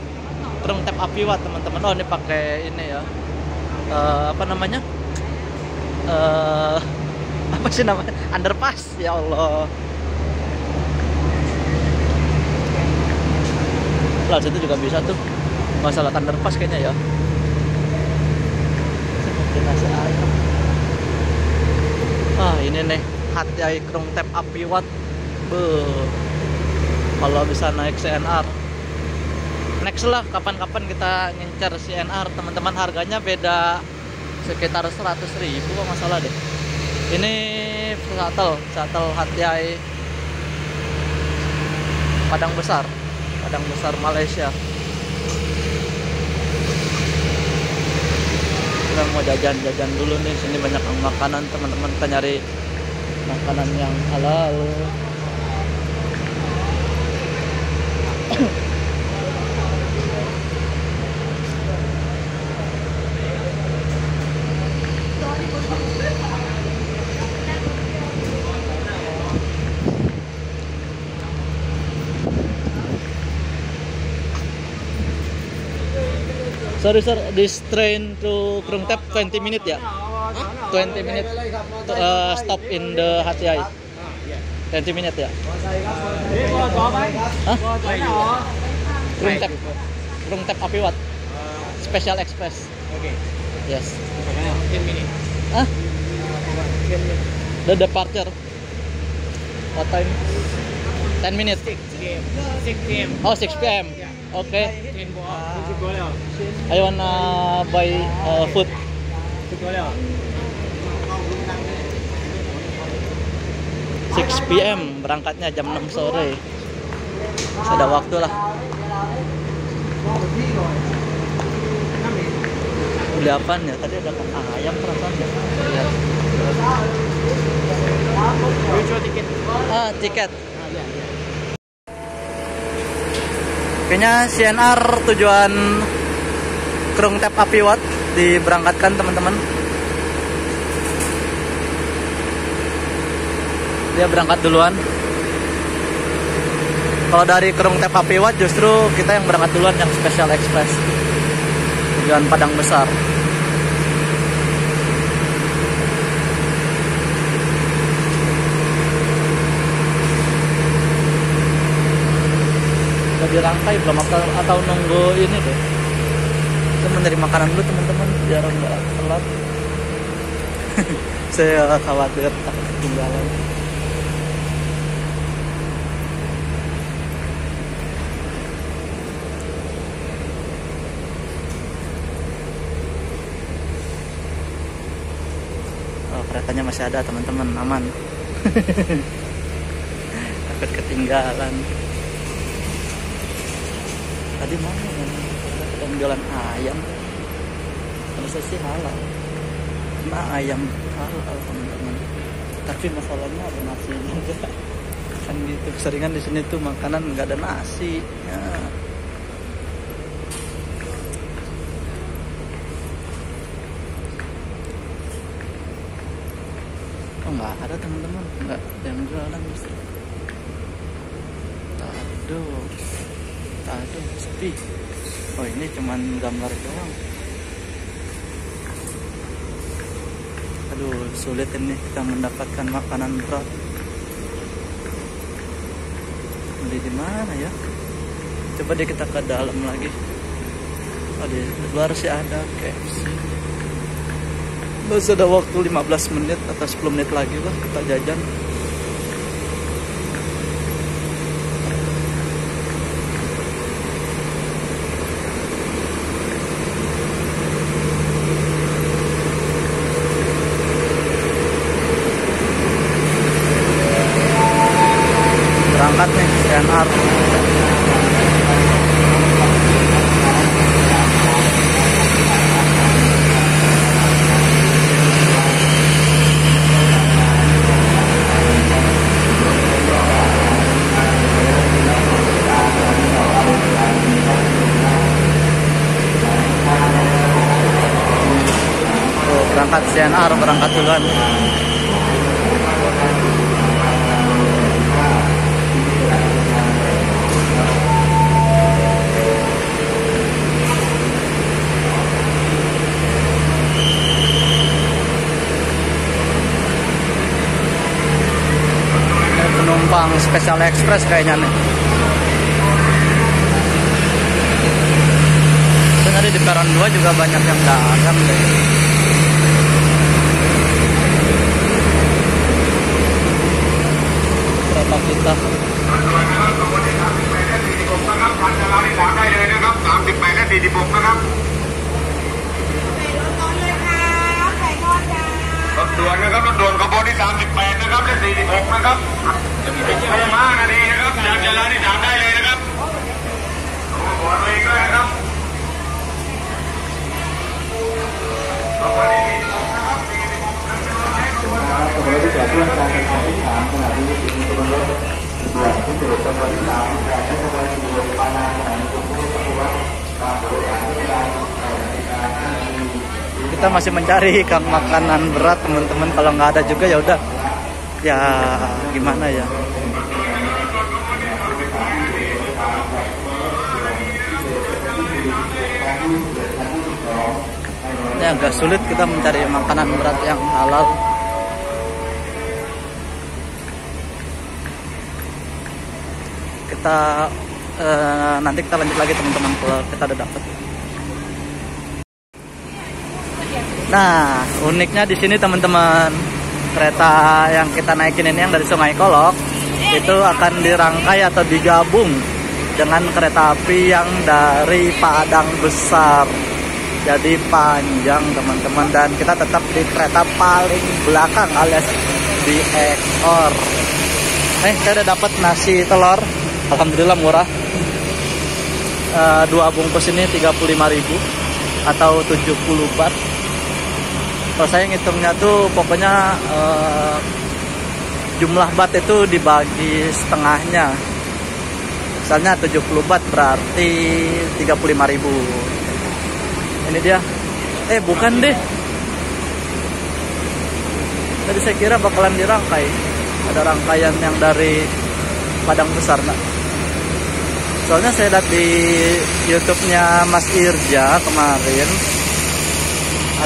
Krung Thep Apiwat teman-teman. Oh ini pakai ini ya, apa namanya? Apa sih namanya? Underpass, ya Allah. Lalu situ juga bisa tuh, nggak salah underpass kayaknya ya. Nasi ayam. Ah ini nih Hat Yai Krung Thep Apiwat. Kalau bisa naik CNR, next lah kapan-kapan kita ngincar CNR teman-teman. Harganya beda sekitar 100.000 kok masalah deh. Ini shuttle Hat Yai Padang Besar Malaysia. Kita mau jajan-jajan dulu nih. Sini banyak makanan teman-teman. Kita nyari makanan yang halal. Sorry sir, this train to Krung Thep 20 minutes ya? 20 minutes to, stop in the Hat Yai. 20 minutes ya? Ini gua coba Bang. Hah? Gua coba. Krung Tap Apiwat. Special Express. Oke. Yes. 10 minutes. Hah? 10 minutes. The departure. What time? 10 minutes. 6 p.m. Oh, 6 p.m. Okay. 10 boleh. I wanna buy food. Boleh. 6 p.m. berangkatnya jam 6 sore. Ada waktu lah. Beli apaan ya? Tadi ada ayam perasaan ya. Lihat. Tiket. Tiket. Kayaknya CNR tujuan Krung Tap Apiwat diberangkatkan teman-teman. Dia berangkat duluan. Kalau dari Krung Tap Apiwat justru kita yang berangkat duluan, yang Special Express tujuan Padang Besar. Udah dirangkai belum atau nunggu ini deh? Kita mencari makanan dulu teman-teman biar nggak telat. Saya khawatir takut ketinggalan. Keretanya masih ada teman-teman, aman. Takut ketinggalan. Tadi mana ya? Ada jualan ayam. Harusnya sih halal. Nah ayam halal teman-teman. Tapi masalahnya ada nasi juga. Kan gitu keseringan di sini tuh makanan nggak ada nasi. Ya. Oh nggak ada teman-teman, nggak ada yang jualan justru. Aduh, sepi. Oh ini cuman gambar doang. Aduh sulit ini kita mendapatkan makanan berat. Beli di mana ya? Coba deh kita ke dalam lagi. Oh di luar sih ada KFC. Masih ada waktu 15 menit atau 10 menit lagi lah kita jajan. Berangkat nih CNR. Berangkat CNR, berangkat duluan. Ini penumpang Special Express kayaknya nih. Tadi di peron 2 juga banyak yang dagang deh. Kereta kita.รถด่วนนะครับรถด่วนขบวนที่ 38 นะครับและ 46 นะครับพยามานาทีนะครับจากจราที่3ได้เลยนะครับขบวนเองด้วยนะครับขบวนที่ 46 นะครับ ขบวนที่จะเคลื่อนการทางที่3ขณะที่มีขบวนรถด่วนที่จะขบวนที่3แต่ขบวนที่1ปานาขณะนี้ขบวนที่วัดตามโบราณเวลาKita masih mencari kang makanan berat teman-teman. Kalau nggak ada juga ya udah, ya gimana ya. Ini agak sulit kita mencari makanan berat yang halal. kita nanti kita lanjut lagi teman-teman kalau kita udah dapet. Nah, uniknya di sini teman-teman, kereta yang kita naikin ini yang dari Sungai Kolok itu akan dirangkai atau digabung dengan kereta api yang dari Padang Besar. Jadi panjang teman-teman, dan kita tetap di kereta paling belakang alias di ekor. Saya udah dapat nasi telur, alhamdulillah murah. 2 bungkus ini 35.000 atau 70 baht. Kalau saya ngitungnya tuh pokoknya jumlah baht itu dibagi setengahnya. Misalnya 70 baht berarti 35.000. Ini dia. Bukan deh. Tadi saya kira bakalan dirangkai. Ada rangkaian yang dari Padang Besar, nah. Soalnya saya lihat di YouTube-nya Mas Irja kemarin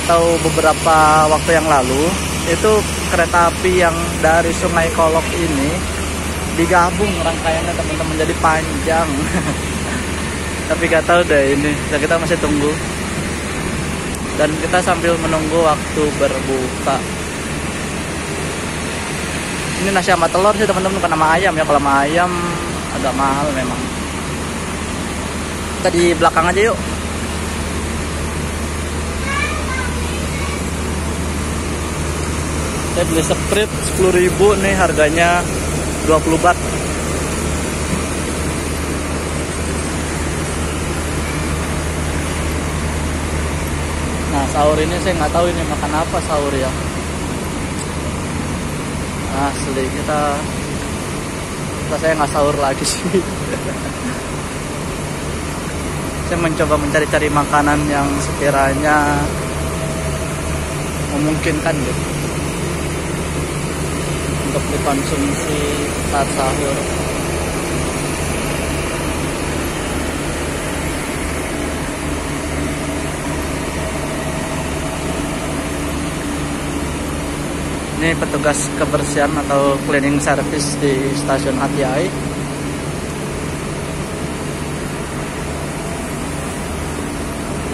atau beberapa waktu yang lalu, itu kereta api yang dari Sungai Kolok ini digabung rangkaiannya teman-teman, jadi panjang. Tapi gak tahu deh ini, kita masih tunggu. Dan kita sambil menunggu waktu berbuka. Ini nasi sama telur sih teman-teman, bukan sama ayam ya. Kalau sama ayam agak mahal memang. Kita di belakang aja yuk. Saya beli Sprite 10.000 nih, harganya 20 baht. Nah, sahur ini saya nggak tahu ini makan apa sahur ya. Asli kita saya nggak sahur lagi sih. Saya mencoba mencari-cari makanan yang sekiranya memungkinkan gitu untuk dikonsumsi saat sahur. Ini petugas kebersihan atau cleaning service di stasiun Hati Ai.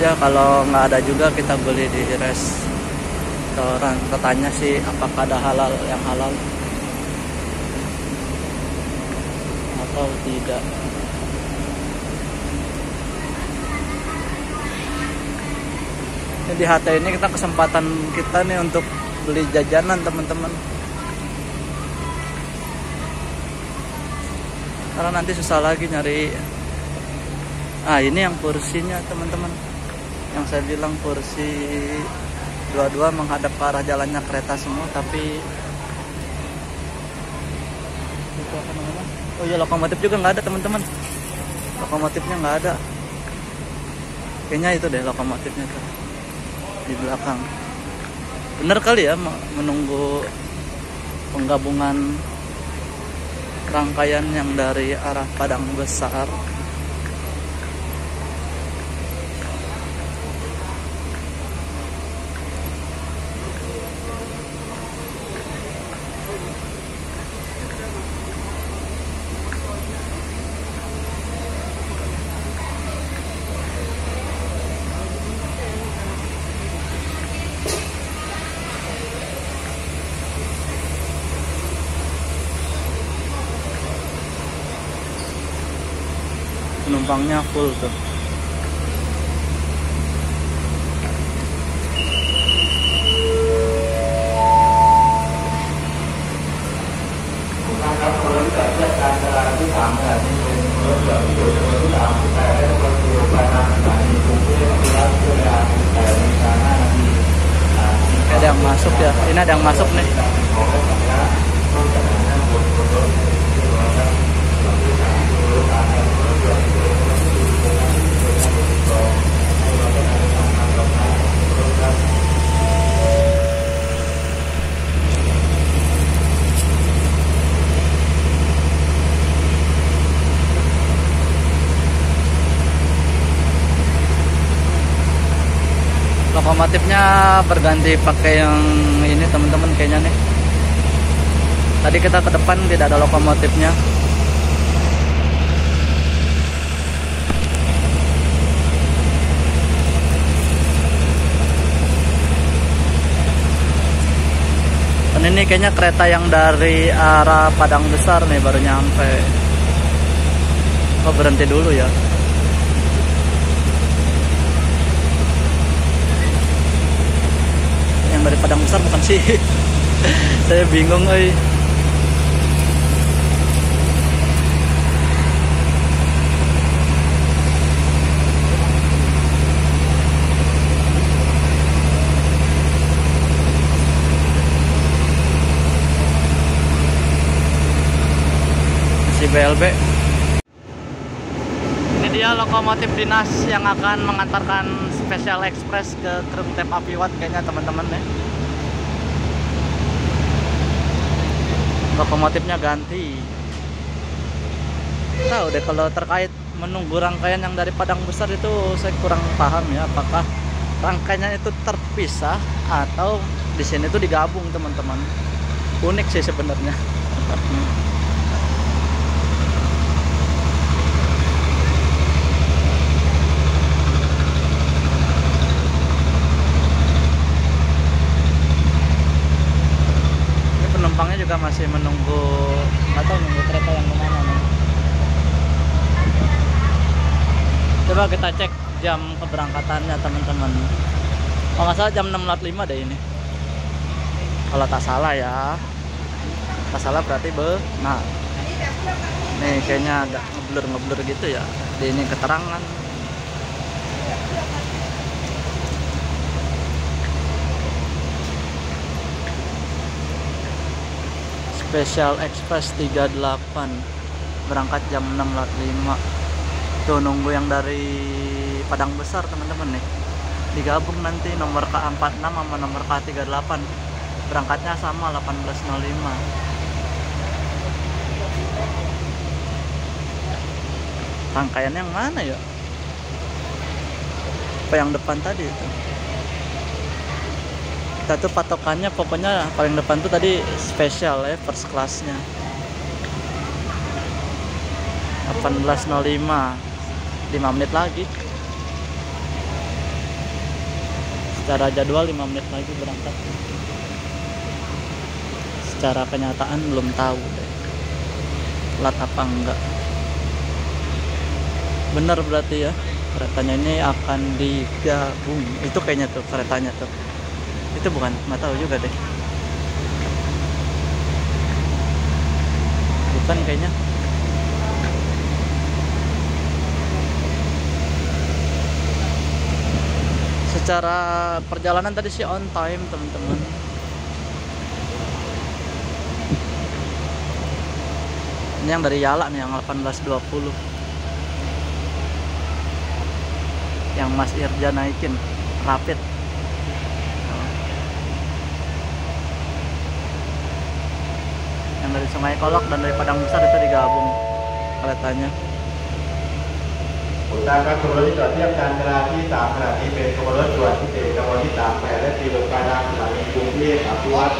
Ya kalau nggak ada juga kita beli di restoran. Katanya sih apakah ada halal yang halal atau tidak. Ini di HT ini kita kesempatan kita nih untuk beli jajanan teman-teman, karena nanti susah lagi nyari. Ini yang kursinya teman-teman, yang saya bilang kursi dua-dua menghadap ke arah jalannya kereta semua, tapi itu apa namanya? Oh iya, lokomotif juga nggak ada teman-teman, lokomotifnya nggak ada. Kayaknya itu deh lokomotifnya tuh di belakang. Bener kali ya menunggu penggabungan rangkaian yang dari arah Padang Besar. Penumpangnya full tuh. Ada yang masuk ya. Ini ada yang masuk nih. Lokomotifnya berganti pakai yang ini teman-teman kayaknya nih. Tadi kita ke depan tidak ada lokomotifnya. Ini kayaknya kereta yang dari arah Padang Besar nih baru nyampe. Oh, berhenti dulu ya. Yang dari Padang Besar bukan sih? Saya bingung, euy. BLB. Ini dia lokomotif dinas yang akan mengantarkan Special Express ke Krungtep Apiwat kayaknya teman-teman ya. Lokomotifnya ganti. Tahu deh kalau terkait menunggu rangkaian yang dari Padang Besar itu saya kurang paham ya, apakah rangkaiannya itu terpisah atau di sini tuh digabung teman-teman. Unik sih sebenarnya. Penumpangnya juga masih menunggu, atau nunggu kereta yang kemana nih. Coba kita cek jam keberangkatannya teman-teman. Kalau nggak salah jam 6.05 deh ini, kalau tak salah ya. Tak salah berarti nah nih kayaknya agak ngeblur gitu ya di ini keterangan. Special Express 38 berangkat jam 6.05. Tuh nunggu yang dari Padang Besar teman-teman nih. Digabung nanti nomor K46 sama nomor K38. Berangkatnya sama 18.05. Rangkaian yang mana ya? Apa yang depan tadi itu? Kita tuh patokannya pokoknya paling depan tuh tadi spesial ya, first classnya 18.05, 5 menit lagi. Secara jadwal 5 menit lagi berangkat. Secara kenyataan belum tahu deh telat apa enggak. Bener berarti ya, keretanya ini akan digabung. Itu kayaknya tuh keretanya tuh. Itu bukan, nggak tahu juga deh. Bukan kayaknya. Secara perjalanan tadi sih on time teman-teman. Ini yang dari Yala nih yang 18.20. Yang Mas Irja naikin Rapid. Dari Sungai Kolok dan dari Padang Besar itu digabung keretanya. อุตสาหกรรมขบวนรถที่จอดเทียบการเวลาที่3ขณะนี้เป็นขบวนรถด่วนพิเศษขบวนที่38และ4ลงปลายทางสถานีกรุงเทพอภิวัตร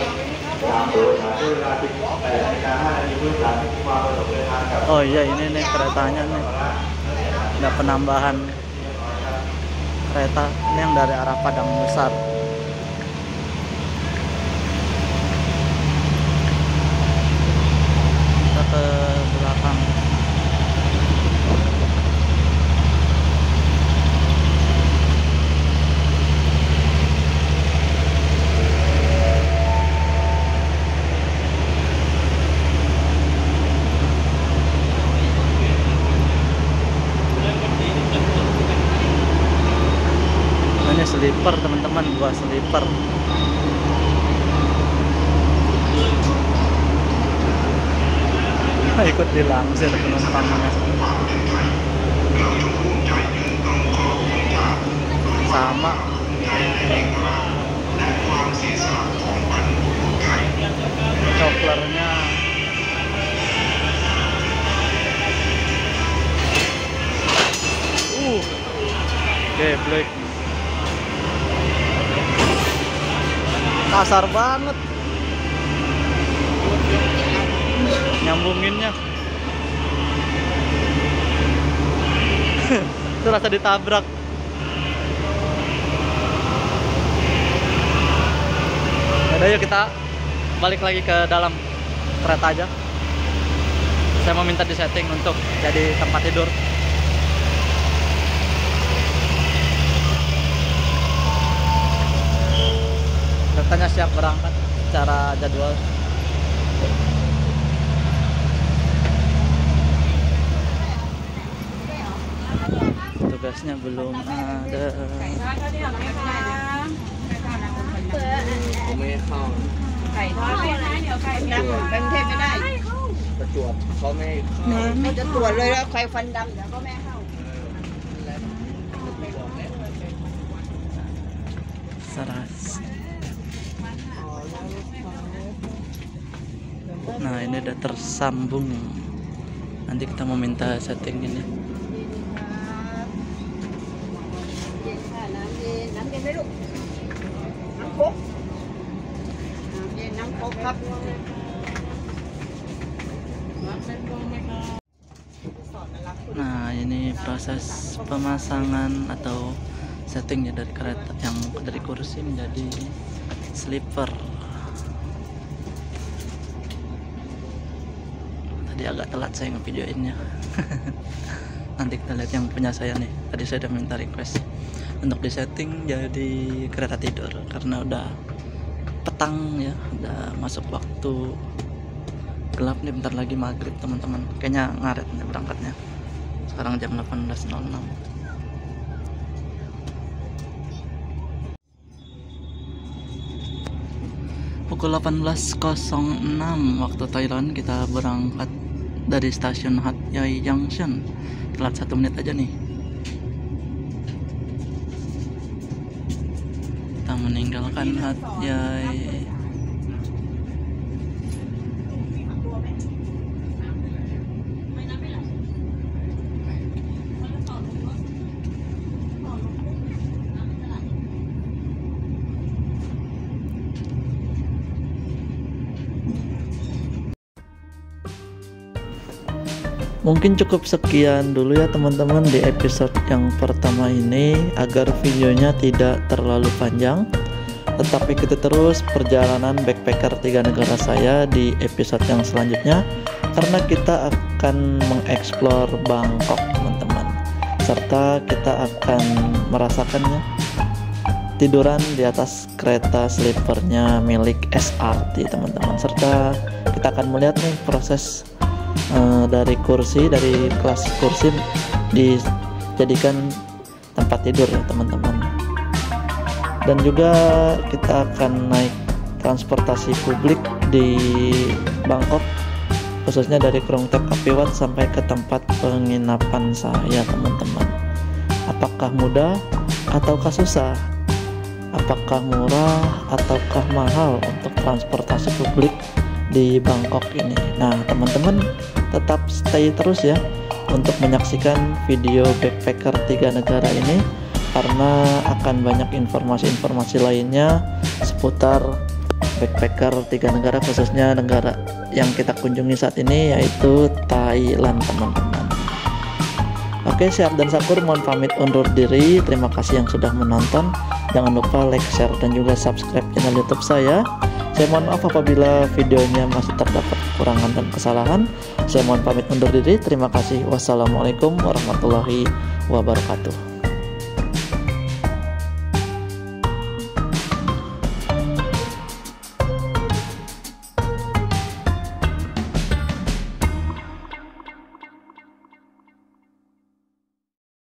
ตามโดยสารด้วยเวลา 18:05 น.ผู้โดยสารที่มาประสบเดินทางกับ Oh iya ini nih keretanya nih. Ada penambahan kereta ini yang dari arah Padang Besar. Ke belakang. Ini sleeper teman-teman, gua sleeper. Ikut dilangsir penumpangnya. Sama. Coklernya geblek. Kasar banget nyambunginnya. Itu rasa ditabrak. Yaudah yuk kita balik lagi ke dalam kereta aja. Saya mau minta disetting untuk jadi tempat tidur. Keretanya siap berangkat secara jadwal. Tugasnya belum ada. Saras. Nah, ini udah tersambung. Nanti kita mau minta setting ini. Nah, ini proses pemasangan atau settingnya dari kereta yang dari kursi menjadi sleeper. Tadi agak telat saya ngevideoinnya. Nanti kita lihat yang punya saya nih. Tadi saya udah minta request untuk disetting jadi kereta tidur karena udah petang ya, udah masuk waktu gelap nih, bentar lagi maghrib teman-teman. Kayaknya ngaret nih berangkatnya. Sekarang jam 18.06. Pukul 18.06 waktu Thailand kita berangkat dari stasiun Hat Yai Junction. Telat 1 menit aja nih. Kita meninggalkan Hat Yai. Mungkin cukup sekian dulu ya teman-teman di episode yang pertama ini, agar videonya tidak terlalu panjang. Tetap ikuti terus perjalanan backpacker 3 negara saya di episode yang selanjutnya, karena kita akan mengeksplor Bangkok teman-teman, serta kita akan merasakannya tiduran di atas kereta sleepernya milik SRT teman-teman, serta kita akan melihat nih proses dari kelas kursi dijadikan tempat tidur ya teman-teman. Dan juga kita akan naik transportasi publik di Bangkok, khususnya dari Krung Thep Apiwat sampai ke tempat penginapan saya teman-teman. Apakah mudah ataukah susah? Apakah murah ataukah mahal untuk transportasi publik di Bangkok ini? Nah teman-teman, tetap stay terus ya untuk menyaksikan video backpacker 3 negara ini, karena akan banyak informasi-informasi lainnya seputar backpacker 3 negara, khususnya negara yang kita kunjungi saat ini yaitu Thailand teman-teman. Oke, Syahab dan Sakur mohon pamit undur diri. Terima kasih yang sudah menonton. Jangan lupa like, share, dan juga subscribe channel YouTube saya. Saya mohon maaf apabila videonya masih terdapat kekurangan dan kesalahan. Saya mohon pamit undur diri. Terima kasih. Wassalamualaikum warahmatullahi wabarakatuh.